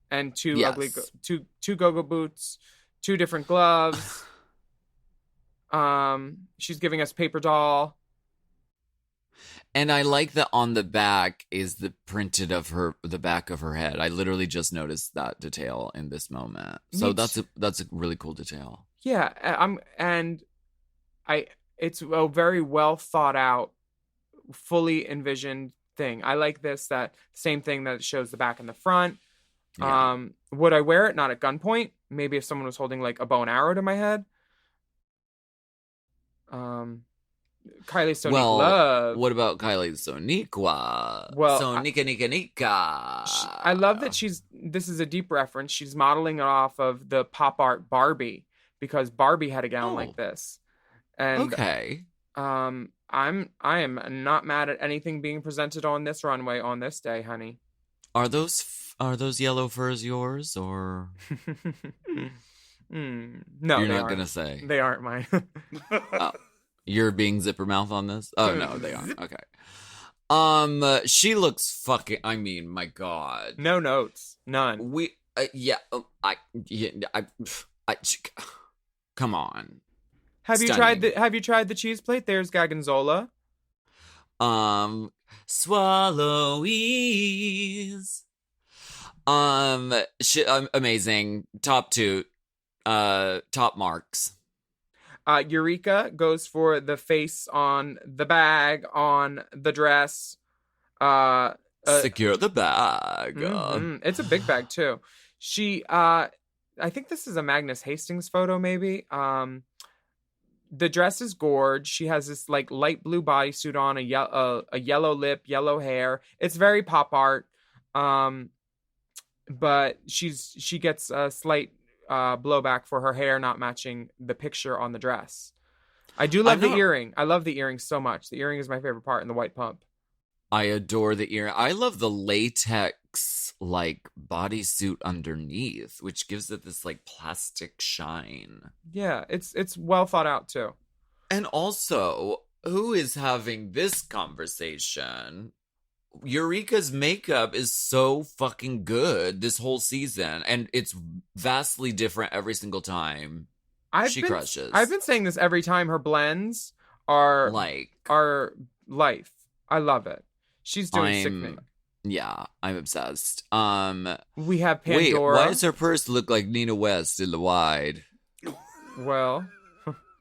And two ugly, two go-go boots, 2 different gloves. She's giving us paper doll. And I like that on the back is the printed of the back of her head. I literally just noticed that detail in this moment. So that's a really cool detail. Yeah, it's a very well thought out, fully envisioned thing. I like this, that same thing that shows the back and the front. Yeah. Would I wear it? Not at gunpoint. Maybe if someone was holding a bow and arrow to my head. Kylie Sonique Well, Love. what about Kylie Soniqua? Well, Sonika Nika Nika. I love that this is a deep reference. She's modeling it off of the pop art Barbie, because Barbie had a gown like this. And Okay. I am not mad at anything being presented on this runway on this day, honey. Are those yellow furs yours, or No, you're they not aren't. gonna say? They aren't mine. Oh, you're being zipper mouth on this? Oh no, they aren't. Okay. She looks fucking. I mean, my God. No notes, none. Yeah. Come on. Have you Stunning. tried the cheese plate? There's Gagonzola. Swallowies. Amazing. Top marks. Eureka goes for the face on the bag on the dress. Secure the bag. It's a big bag too. She, I think this is a Magnus Hastings photo, maybe. The dress is gorge. She has this like light blue bodysuit on, a yellow lip, yellow hair. It's very pop art. But she gets a slight blowback for her hair not matching the picture on the dress. I do love the earring. I love the earring so much. The earring is my favorite part in the white pump. I adore the earring. I love the latex like bodysuit underneath, which gives it this like plastic shine. Yeah, it's well thought out too. And also, who is having this conversation? Eureka's makeup is so fucking good this whole season, and it's vastly different every single time. She crushes. I've been saying this every time. Her blends are life. I love it. She's doing sickening. Yeah, I'm obsessed. We have Pandora. Wait, why does her purse look like Nina West in the wide? Well,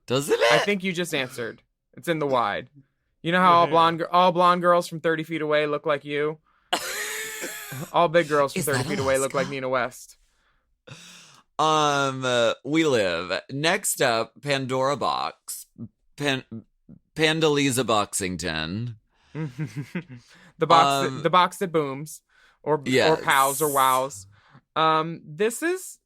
doesn't it? I think you just answered. It's in the wide. You know how all blonde girls from 30 feet away look like you? All big girls from 30 feet away look like Nina West. We live. Next up, Pandora Box. Pandalisa Boxington. the box that booms. Or pows or wows. This is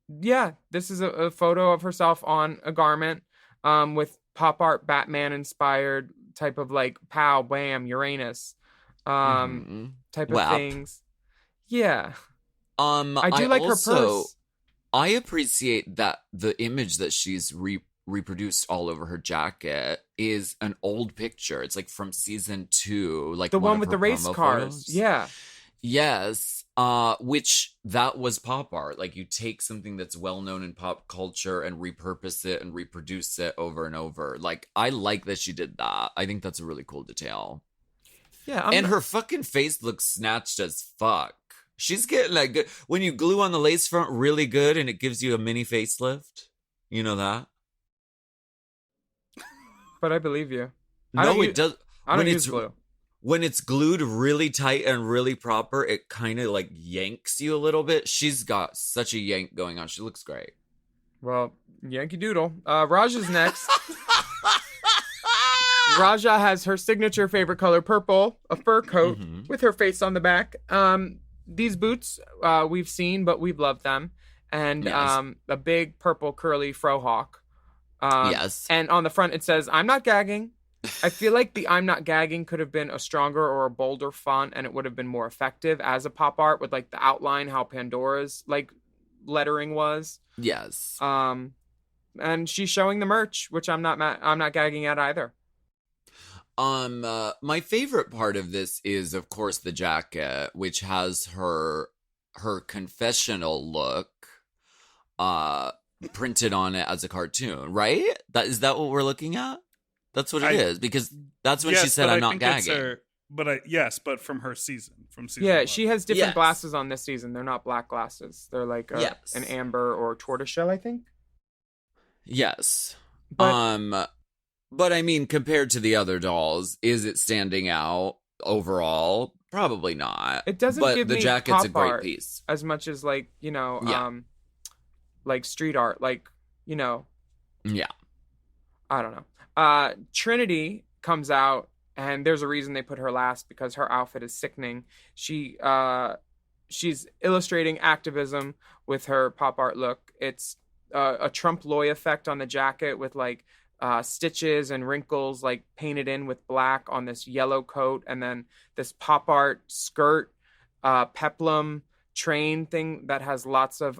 this is a photo of herself on a garment with pop art Batman inspired type of like pow wham Uranus type of things. Yeah. I do like her purse. I appreciate that the image that she's reproduced all over her jacket is an old picture. It's like from season 2, like the one with the race cars. Photos. Yeah. Yes. Which that was pop art. Like you take something that's well known in pop culture and repurpose it and reproduce it over and over. Like I like that she did that. I think that's a really cool detail. Yeah. Her fucking face looks snatched as fuck. She's getting like good. When you glue on the lace front really good and it gives you a mini facelift. You know that? But I believe you. It does. I don't use glue. When it's glued really tight and really proper, it kind of like yanks you a little bit. She's got such a yank going on. She looks great. Well, Yankee Doodle. Raja's next. Raja has her signature favorite color, purple, a fur coat with her face on the back. These boots we've seen, but we've loved them. And a big purple curly frohawk. Yes. And on the front it says, "I'm not gagging." I feel like the "I'm not gagging" could have been a stronger or a bolder font, and it would have been more effective as a pop art with like the outline, how Pandora's like lettering was. Yes. And she's showing the merch, which I'm not gagging at either. My favorite part of this is, of course, the jacket, which has her confessional look, printed on it as a cartoon. Right? Is that what we're looking at? That's what it is, because that's when she said, "I'm not gagging." But from her season, Yeah, 1. she has different glasses on this season. They're not black glasses. They're like an amber or tortoiseshell, I think. Yes. But I mean, compared to the other dolls, is it standing out overall? Probably not. it doesn't but give the me jacket's pop a great art piece. as much as like, like street art, like, Yeah. I don't know. Trinity comes out, and there's a reason they put her last, because her outfit is sickening. She's illustrating activism with her pop art look. It's a Trump Loy effect on the jacket with like stitches and wrinkles like painted in with black on this yellow coat, and then this pop art skirt, peplum train thing that has lots of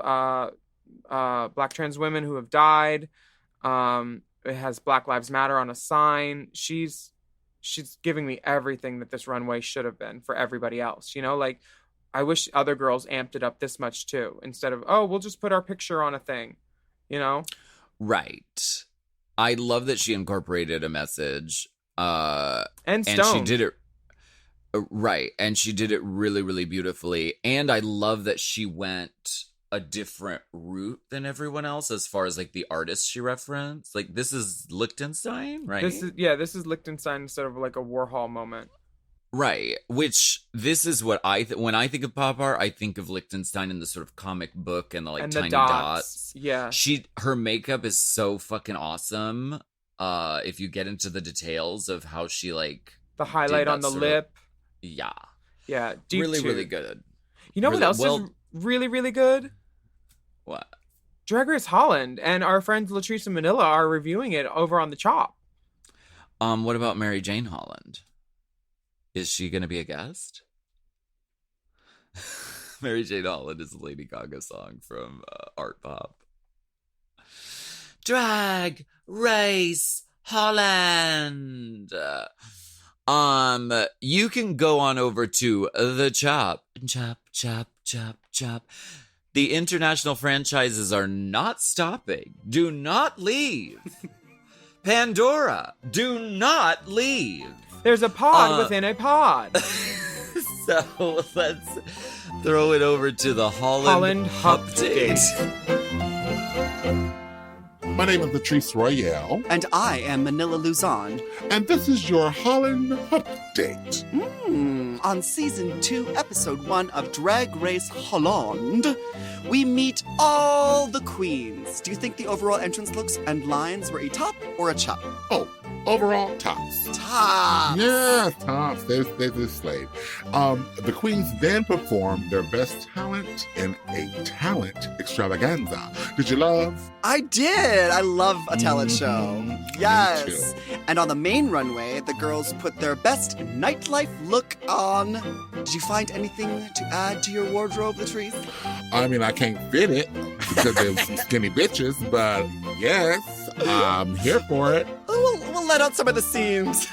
black trans women who have died. It has Black Lives Matter on a sign. She's giving me everything that this runway should have been for everybody else. You know, like, I wish other girls amped it up this much too, instead of, oh, we'll just put our picture on a thing, you know? Right. I love that she incorporated a message. And she did it. Right. And she did it really, really beautifully. And I love that she went a different route than everyone else as far as like the artists she referenced. Like, this is Liechtenstein, right? This is Liechtenstein instead of like a Warhol moment. Right. Which, this is what when I think of pop art, I think of Liechtenstein in the sort of comic book and the like, and tiny dots. Yeah. Her makeup is so fucking awesome. If you get into the details of how she like the highlight on the lip. Yeah. Yeah. Really, really good. You know really, what else is really, really good? What? Drag Race Holland, and our friends Latrice and Manila are reviewing it over on the Chop. What about Mary Jane Holland? Is she going to be a guest? Mary Jane Holland is a Lady Gaga song from Art Pop. Drag Race Holland. You can go on over to the Chop. Chop. The international franchises are not stopping. Do not leave. Pandora, do not leave. There's a pod within a pod. So let's throw it over to the Holland Update. My name is Latrice Royale. And I am Manila Luzon. And this is your Holland Update. On Season 2, Episode 1 of Drag Race Holland, we meet all the queens. Do you think the overall entrance looks and lines were a top or a chop? Oh, overall, tops. Tops! Yes, tops. They displayed. The queens then performed their best talent in a talent extravaganza. Did you love? I did! I love a talent show. Yes! Me too. And on the main runway, the girls put their best nightlife look on. Did you find anything to add to your wardrobe, Latrice? I mean, I can't fit it because they're skinny bitches, but yes, I'm here for it. We'll let out some of the seams.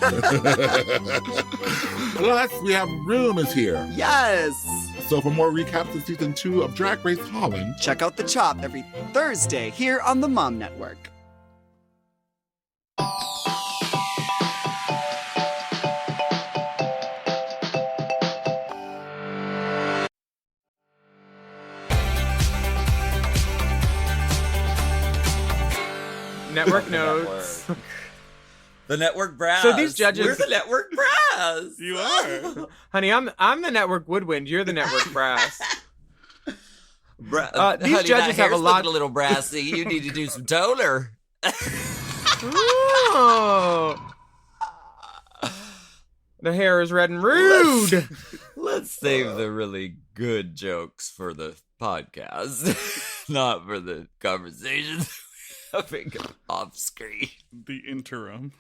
Plus, we have Room is here. Yes! So for more recaps of Season 2 of Drag Race Holland, check out The Chop every Thursday here on the Mom Network. Network notes. The network brass. So these judges, we're the network brass. You are. Honey, I'm the network woodwind. You're the network brass. These honey, judges have a lot. A little brassy. You need to do some toner. Oh. The hair is red and rude. Let's save the really good jokes for the podcast, not for the conversations having off screen. The interim.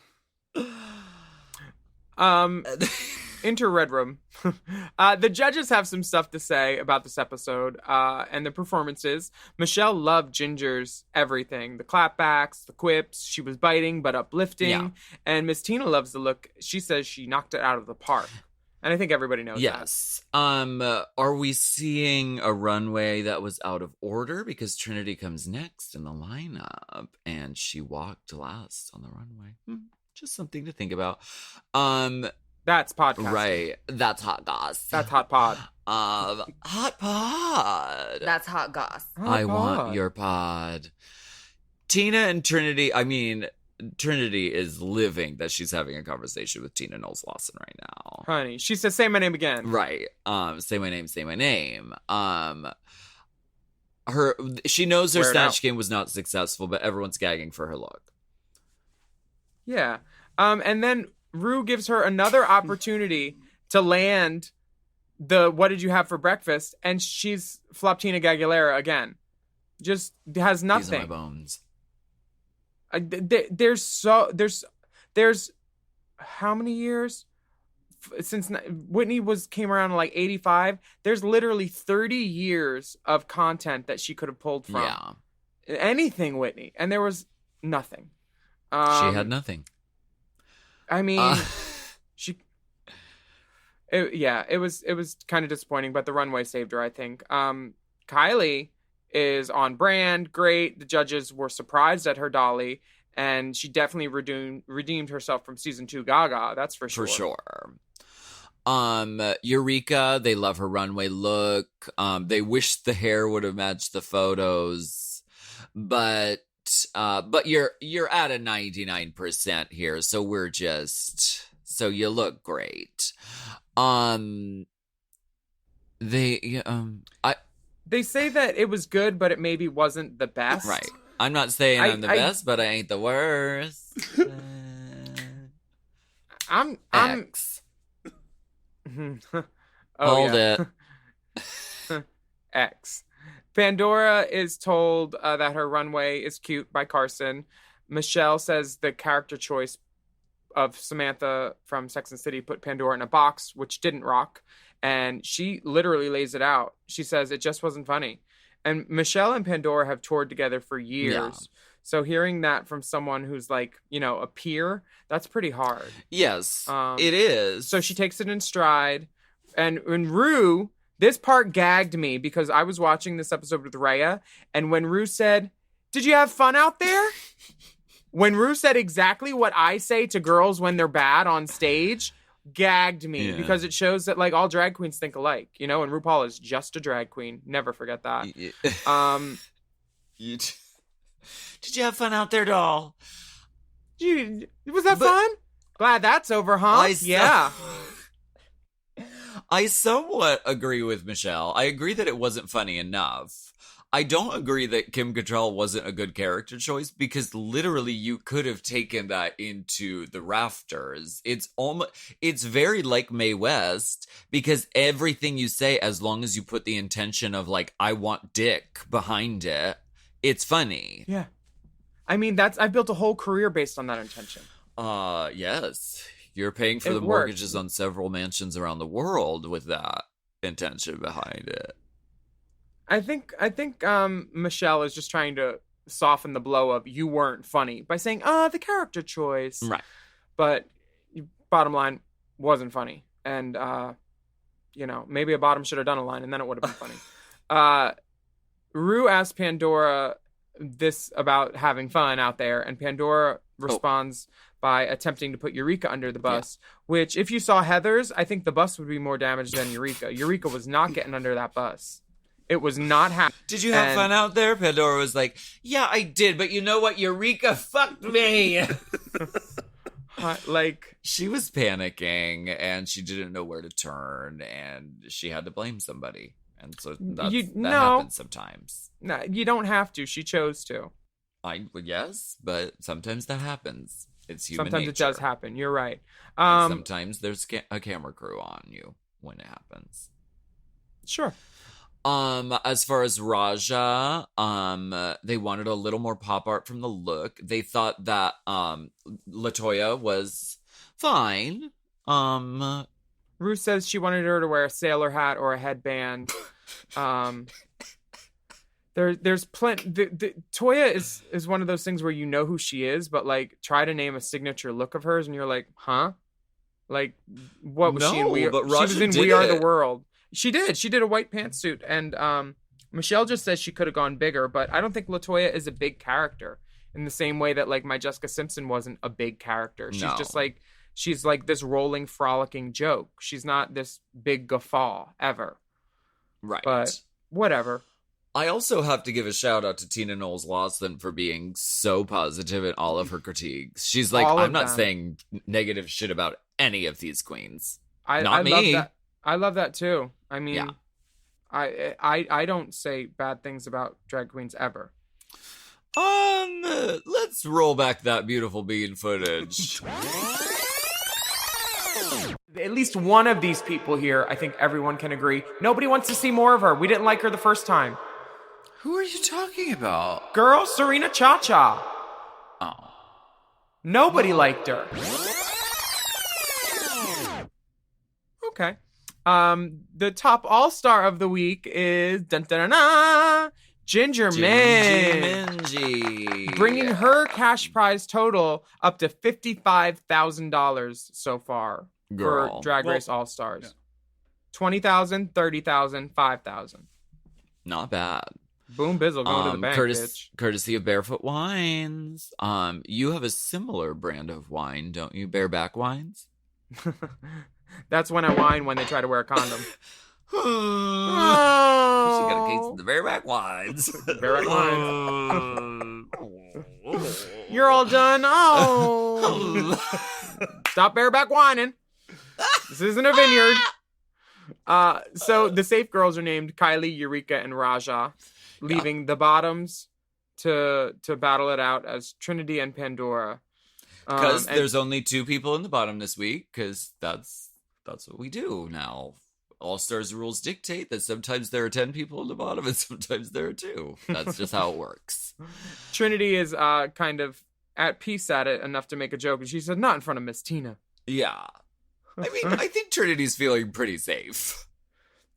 Enter Red Room. The judges have some stuff to say about this episode and the performances. Michelle loved Ginger's everything. The clapbacks, the quips. She was biting but uplifting. Yeah. And Miss Tina loves the look. She says she knocked it out of the park. And I think everybody knows that. Yes. Are we seeing a runway that was out of order? Because Trinity comes next in the lineup and she walked last on the runway. Just something to think about. That's podcast. Right. That's hot goss. That's hot pod. Hot pod. That's hot goss. I want your pod. Tina and Trinity, Trinity is living that she's having a conversation with Tina Knowles Lawson right now. Honey, she says, say my name again. Right. Say my name. She knows her Snatch game was not successful, but everyone's gagging for her look. Yeah. And then Rue gives her another opportunity to land the "What did you have for breakfast?" and she's Floptina Gagliera again. Just has These are my nothing. bones. There's how many years since Whitney came around in like 85? There's literally 30 years of content that she could have pulled from. Yeah. Anything Whitney, and there was nothing. She had nothing. I mean, it was kind of disappointing, but the runway saved her, I think. Kylie is on brand, great. The judges were surprised at her dolly, and she definitely redeemed herself from season 2 Gaga. That's for sure. For sure. Eureka, they love her runway look. They wish the hair would have matched the photos, but you're at a 99% here, so so you look great. They say that it was good, but it maybe wasn't the best. Right. I'm not saying I'm the best, but I ain't the worst. I'm X. Oh, Hold yeah. it. X. Pandora is told that her runway is cute by Carson. Michelle says the character choice of Samantha from Sex and the City put Pandora in a box, which didn't rock. And she literally lays it out. She says it just wasn't funny. And Michelle and Pandora have toured together for years. Yeah. So hearing that from someone who's like, a peer, that's pretty hard. Yes, it is. So she takes it in stride. And when Rue, this part gagged me because I was watching this episode with Rhea. And when Rue said, "Did you have fun out there?" When Rue said exactly what I say to girls when they're bad on stage, gagged me because it shows that like all drag queens think alike, and RuPaul is just a drag queen. Never forget that. Did you have fun out there, doll? Was that fun? Glad that's over, huh? Yeah. I somewhat agree with Michelle. I agree that it wasn't funny enough. I don't agree that Kim Cattrall wasn't a good character choice because literally you could have taken that into the rafters. It's very like Mae West because everything you say, as long as you put the intention of like, I want dick behind it, it's funny. Yeah. I mean, I've built a whole career based on that intention. Yes. You're paying for the mortgages on several mansions around the world with that intention behind it. I think Michelle is just trying to soften the blow of "you weren't funny" by saying, the character choice. Right. But bottom line, wasn't funny. And, maybe a bottom should have done a line and then it would have been funny. Rue asked Pandora this about having fun out there, and Pandora responds by attempting to put Eureka under the bus, which if you saw Heather's, I think the bus would be more damaged than Eureka. Eureka was not getting under that bus. It was not happening. Did you have fun out there? Pandora was like, yeah, I did, but you know what? Eureka fucked me. She was panicking, and she didn't know where to turn, and she had to blame somebody. And so that happens sometimes. No, you don't have to. She chose to. Yes, but sometimes that happens. It's human Sometimes nature. it does happen. You're right. Sometimes there's a camera crew on you when it happens. Sure. As far as Raja, they wanted a little more pop art from the look. They thought that LaToya was fine. Rue says she wanted her to wear a sailor hat or a headband. There's plenty. Toya is one of those things where you know who she is, but like try to name a signature look of hers, and you're like, huh? Like, what was she in? She was in We Are the World. She did. She did a white pantsuit, and Michelle just says she could have gone bigger, but I don't think LaToya is a big character in the same way that like my Jessica Simpson wasn't a big character. She's just like she's like this rolling, frolicking joke. She's not this big guffaw ever. Right. But whatever. I also have to give a shout out to Tina Knowles Lawson for being so positive in all of her critiques. She's like, I'm not saying negative shit about any of these queens. Not me. Love that. I love that too. I mean, I don't say bad things about drag queens ever. Let's roll back that beautiful bean footage. At least one of these people here, I think everyone can agree, nobody wants to see more of her. We didn't like her the first time. Who are you talking about? Girl, Serena Cha-Cha. Oh. Nobody liked her. Okay. The top all-star of the week is Ginger Minji. Bringing her cash prize total up to $55,000 so far for Drag Race All-Stars. Yeah. 20,000, 30,000, 5,000. Not bad. Boom bizzle going to the bank, bitch. Courtesy of Barefoot Wines. You have a similar brand of wine, don't you? Bareback Wines? That's when I whine when they try to wear a condom. She got a case of the Bareback Wines. Bareback Wines. You're all done. Oh. Stop bareback whining. This isn't a vineyard. So the safe girls are named Kylie, Eureka, and Raja, leaving the bottoms to battle it out as Trinity and Pandora. Because there's only 2 people in the bottom this week, because that's what we do now. All-Stars rules dictate that sometimes there are 10 people in the bottom and sometimes there are 2. That's just how it works. Trinity is kind of at peace at it enough to make a joke, and she said, not in front of Miss Tina. Yeah. I mean, I think Trinity's feeling pretty safe.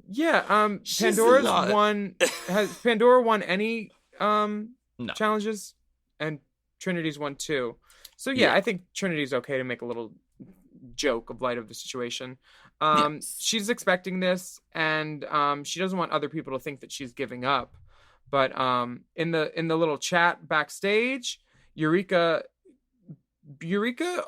Yeah, She's Pandora's not- won. Has Pandora won any No. challenges? And Trinity's won 2. So yeah, I think Trinity's okay to make a little joke of light of the situation. Yes. She's expecting this, and she doesn't want other people to think that she's giving up. But in the little chat backstage, Eureka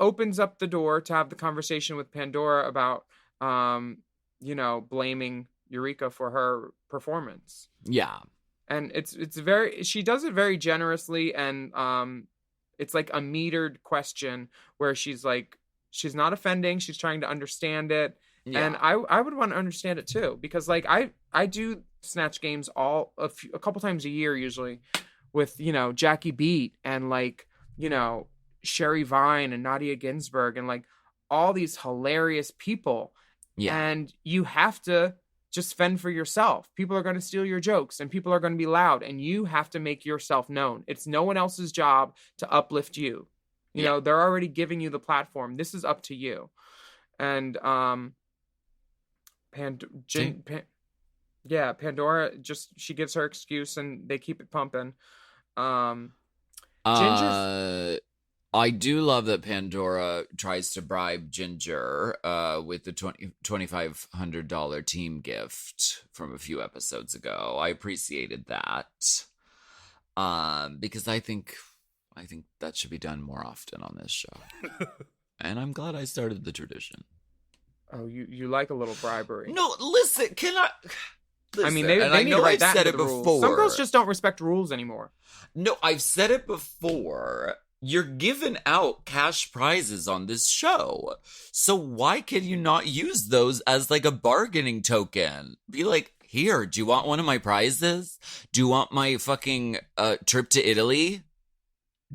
opens up the door to have the conversation with Pandora about blaming Eureka for her performance. Yeah. And she does it very generously, and it's like a metered question where she's like, she's not offending, she's trying to understand it. Yeah. And I would want to understand it too, because like I do Snatch games a couple times a year usually with, Jackie Beat and like, Sherry Vine and Nadia Ginsburg and like all these hilarious people. Yeah. And you have to just fend for yourself. People are going to steal your jokes and people are going to be loud, and you have to make yourself known. It's no one else's job to uplift you. You know, they're already giving you the platform. This is up to you. And Pandora she gives her excuse and they keep it pumping. I do love that Pandora tries to bribe Ginger with the $2,500 team gift from a few episodes ago. I appreciated that because I think that should be done more often on this show. And I'm glad I started the tradition. Oh, you like a little bribery. No, listen, can I... Listen, I mean, they need to write that into the rules. Some girls just don't respect rules anymore. No, I've said it before. You're giving out cash prizes on this show. So why can you not use those as like a bargaining token? Be like, here, do you want one of my prizes? Do you want my fucking trip to Italy?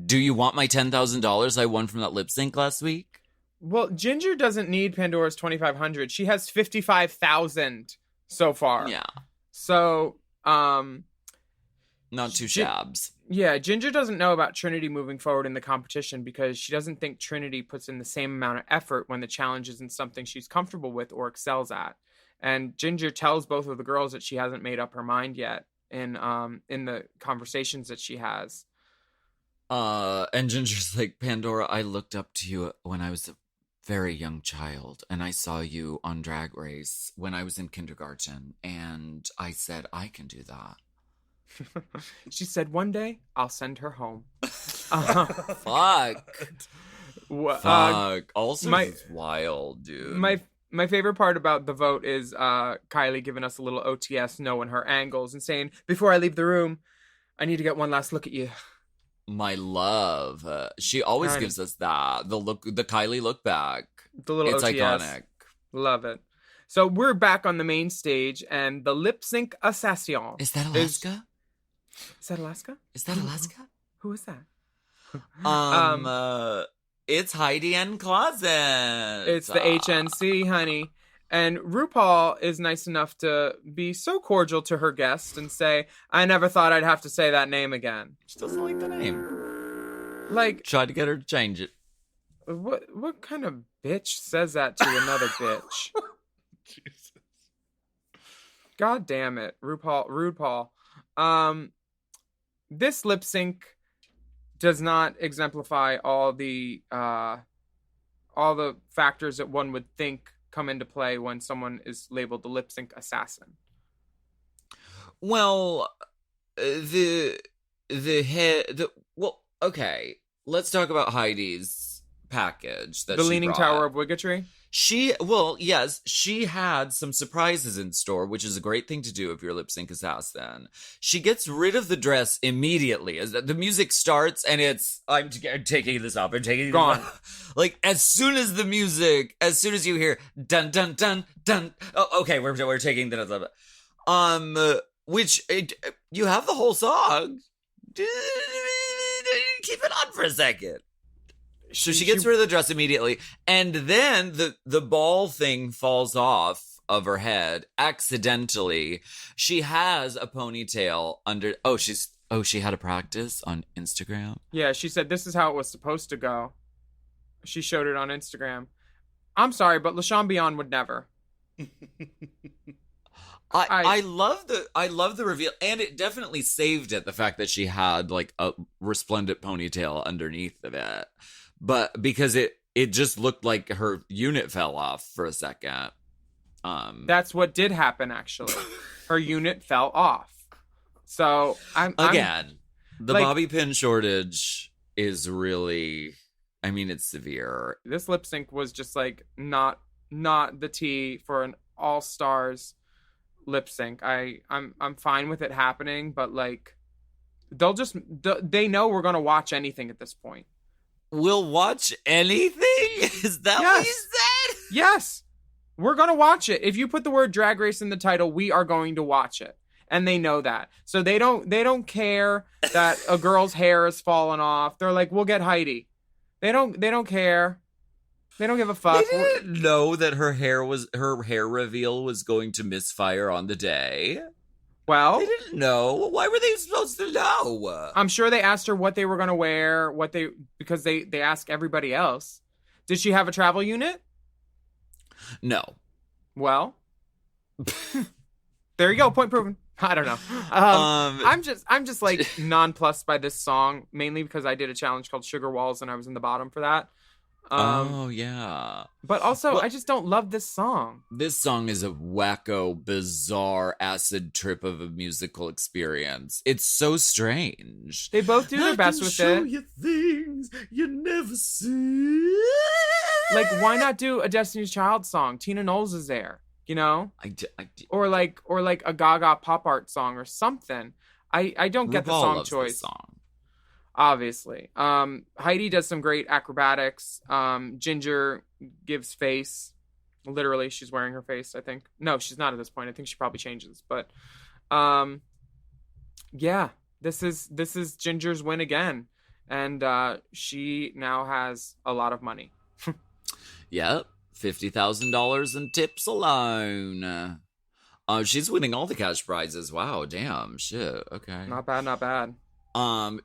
Do you want my $10,000 I won from that lip sync last week? Well, Ginger doesn't need Pandora's 2,500. She has 55,000 so far. Yeah. So, not too shabs. Yeah, Ginger doesn't know about Trinity moving forward in the competition because she doesn't think Trinity puts in the same amount of effort when the challenge isn't something she's comfortable with or excels at. And Ginger tells both of the girls that she hasn't made up her mind yet in the conversations that she has. And Ginger's like, Pandora, I looked up to you when I was a very young child, and I saw you on Drag Race when I was in kindergarten, and I said, I can do that. She said, one day, I'll send her home. Fuck. Fuck. Also, it's wild, dude. My favorite part about the vote is Kylie giving us a little OTS, knowing her angles, and saying, before I leave the room, I need to get one last look at you. My love. She always gives us that. The Kylie look back. The little it's OTS. Iconic. Love it. So we're back on the main stage, and the lip sync assassin. Is that Alaska? Is that Alaska? Is that Alaska? Who is that? It's Heidi and Closet. It's the HNC, honey. And RuPaul is nice enough to be so cordial to her guest and say, I never thought I'd have to say that name again. She doesn't like the name. Like, Tried to get her to change it. what kind of bitch says that to another bitch? Jesus. God damn it, RuPaul. This lip sync does not exemplify all the factors that one would think come into play when someone is labeled the lip sync assassin. Well, okay. Let's talk about Heidi's package that The she Leaning brought. Tower of Wiggatry. She had some surprises in store, which is a great thing to do if you're a lip sync assassin. She gets rid of the dress immediately as the music starts, and I'm taking this off. I'm taking this Gone. off. Like as soon as you hear dun dun dun dun. Oh, okay, we're taking the you have the whole song. Keep it on for a second. So she gets rid of the dress immediately, and then the ball thing falls off of her head accidentally. She has a ponytail under. She had a practice on Instagram. Yeah, she said this is how it was supposed to go. She showed it on Instagram. I'm sorry, but LaShawn Beyond would never. I love the reveal, and it definitely saved it. The fact that she had like a resplendent ponytail underneath of it. But because it just looked like her unit fell off for a second. That's what did happen, actually. Her unit fell off. So the like, bobby pin shortage is really, I mean, it's severe. This lip sync was just like not the tea for an all stars lip sync. I'm fine with it happening, but like they know we're gonna watch anything at this point. We'll watch anything? Is that what you said? Yes. We're going to watch it. If you put the word Drag Race in the title, we are going to watch it. And they know that. So they don't care that a girl's hair has fallen off. They're like, we'll get Heidi. They don't care. They don't give a fuck. They didn't know that her hair reveal was going to misfire on the day. Well, they didn't know. Why were they supposed to know? I'm sure they asked her what they were going to wear, because they ask everybody else. Did she have a travel unit? No. Well, there you go. Point proven. I don't know. I'm just like nonplussed by this song, mainly because I did a challenge called Sugar Walls and I was in the bottom for that. Yeah. But also, I just don't love this song. This song is a wacko, bizarre acid trip of a musical experience. It's so strange. They both do their best with it. You things you never see. Like, why not do a Destiny's Child song? Tina Knowles is there, you know? Or like a Gaga pop art song or something. I don't get the RuPaul song loves choice. this song. Obviously. Heidi does some great acrobatics. Ginger gives face. Literally, she's wearing her face, I think. No, she's not at this point. I think she probably changes. But yeah, this is Ginger's win again. And she now has a lot of money. Yep. $50,000 in tips alone. She's winning all the cash prizes. Wow, damn. Shit. Okay. Not bad.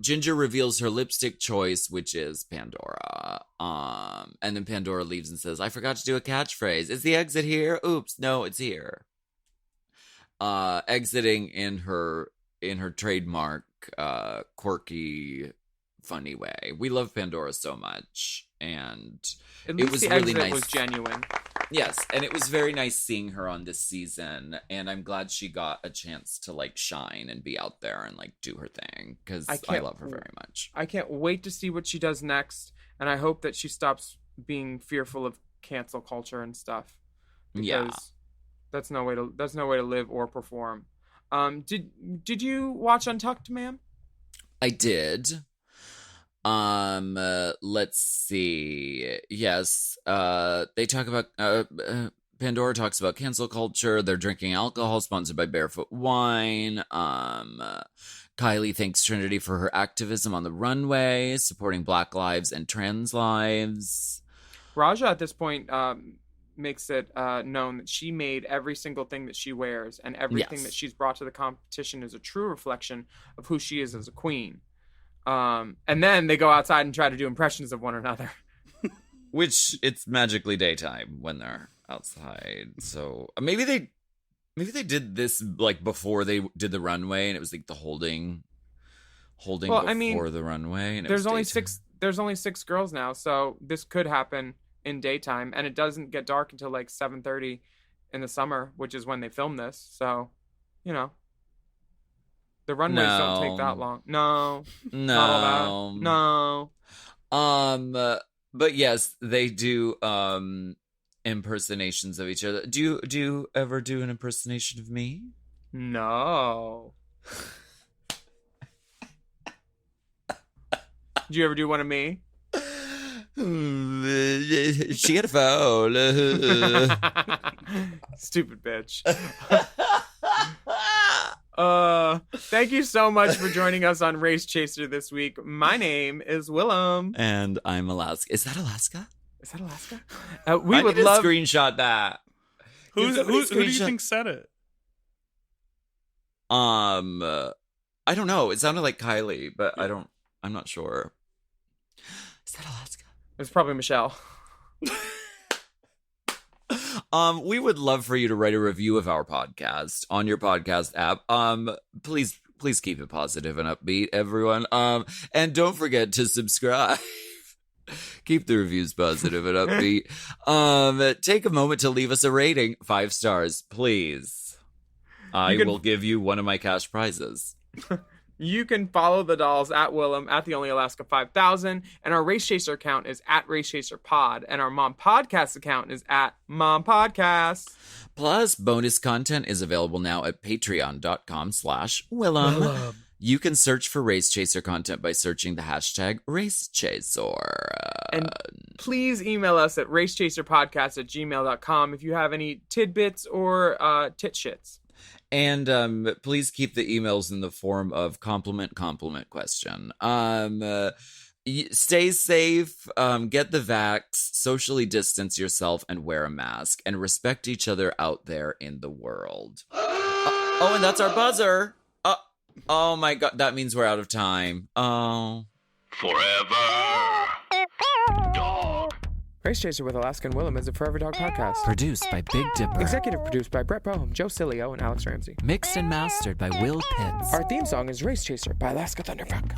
Ginger reveals her lipstick choice, which is Pandora. And then Pandora leaves and says, I forgot to do a catchphrase. Is the exit here? Oops, no, it's here. Exiting in her trademark, quirky, funny way. We love Pandora so much. And At least it was the really exit nice. was genuine. Yes, and it was very nice seeing her on this season, and I'm glad she got a chance to like shine and be out there and like do her thing because I love her very much. I can't wait to see what she does next, and I hope that she stops being fearful of cancel culture and stuff. Yeah, that's no way to live or perform. Did you watch Untucked, ma'am? I did. Let's see. Yes. They talk about Pandora talks about cancel culture. They're drinking alcohol sponsored by Barefoot Wine. Kylie thanks Trinity for her activism on the runway, supporting Black lives and trans lives. Raja at this point makes it known that she made every single thing that she wears, and everything that she's brought to the competition is a true reflection of who she is as a queen. And then they go outside and try to do impressions of one another. Which, it's magically daytime when they're outside. So maybe they did this like before they did the runway, and it was like the holding before the runway. And there's only six girls now, so this could happen in daytime, and it doesn't get dark until like 7:30 in the summer, which is when they film this. So, you know, the runways don't take that long. No. Not all that. No. But yes, they do impersonations of each other. Do you ever do an impersonation of me? No. Did you ever do one of me? She had a phone. Stupid bitch. Thank you so much for joining us on Race Chaser this week. My name is Willam. And I'm Alaska. Is that Alaska? We would love to screenshot that. Who do you think said it? I don't know. It sounded like Kylie, but I'm not sure. Is that Alaska? It was probably Michelle. We would love for you to write a review of our podcast on your podcast app. Please keep it positive and upbeat, everyone. And don't forget to subscribe. Keep the reviews positive and upbeat. Take a moment to leave us a rating. 5 stars, please. I will give you one of my cash prizes. You can follow the dolls at Willam at the Only Alaska 5000, and our Race Chaser account is at Race Chaser Pod, and our Mom Podcast account is at Mom Podcast. Plus, bonus content is available now at patreon.com/Willam. You can search for Race Chaser content by searching the hashtag Race Chaser. And please email us at racechaserpodcast@gmail.com if you have any tidbits or tit shits. And please keep the emails in the form of compliment question. Stay safe, get the vax, socially distance yourself, and wear a mask, and respect each other out there in the world. Oh, and that's our buzzer. Oh my God, that means we're out of time. Oh. Forever Dog. Race Chaser with Alaska and Willam is a Forever Dog podcast. Produced by Big Dipper. Executive produced by Brett Boehm, Joe Cilio, and Alex Ramsey. Mixed and mastered by Will Pitts. Our theme song is Race Chaser by Alaska Thunderfuck.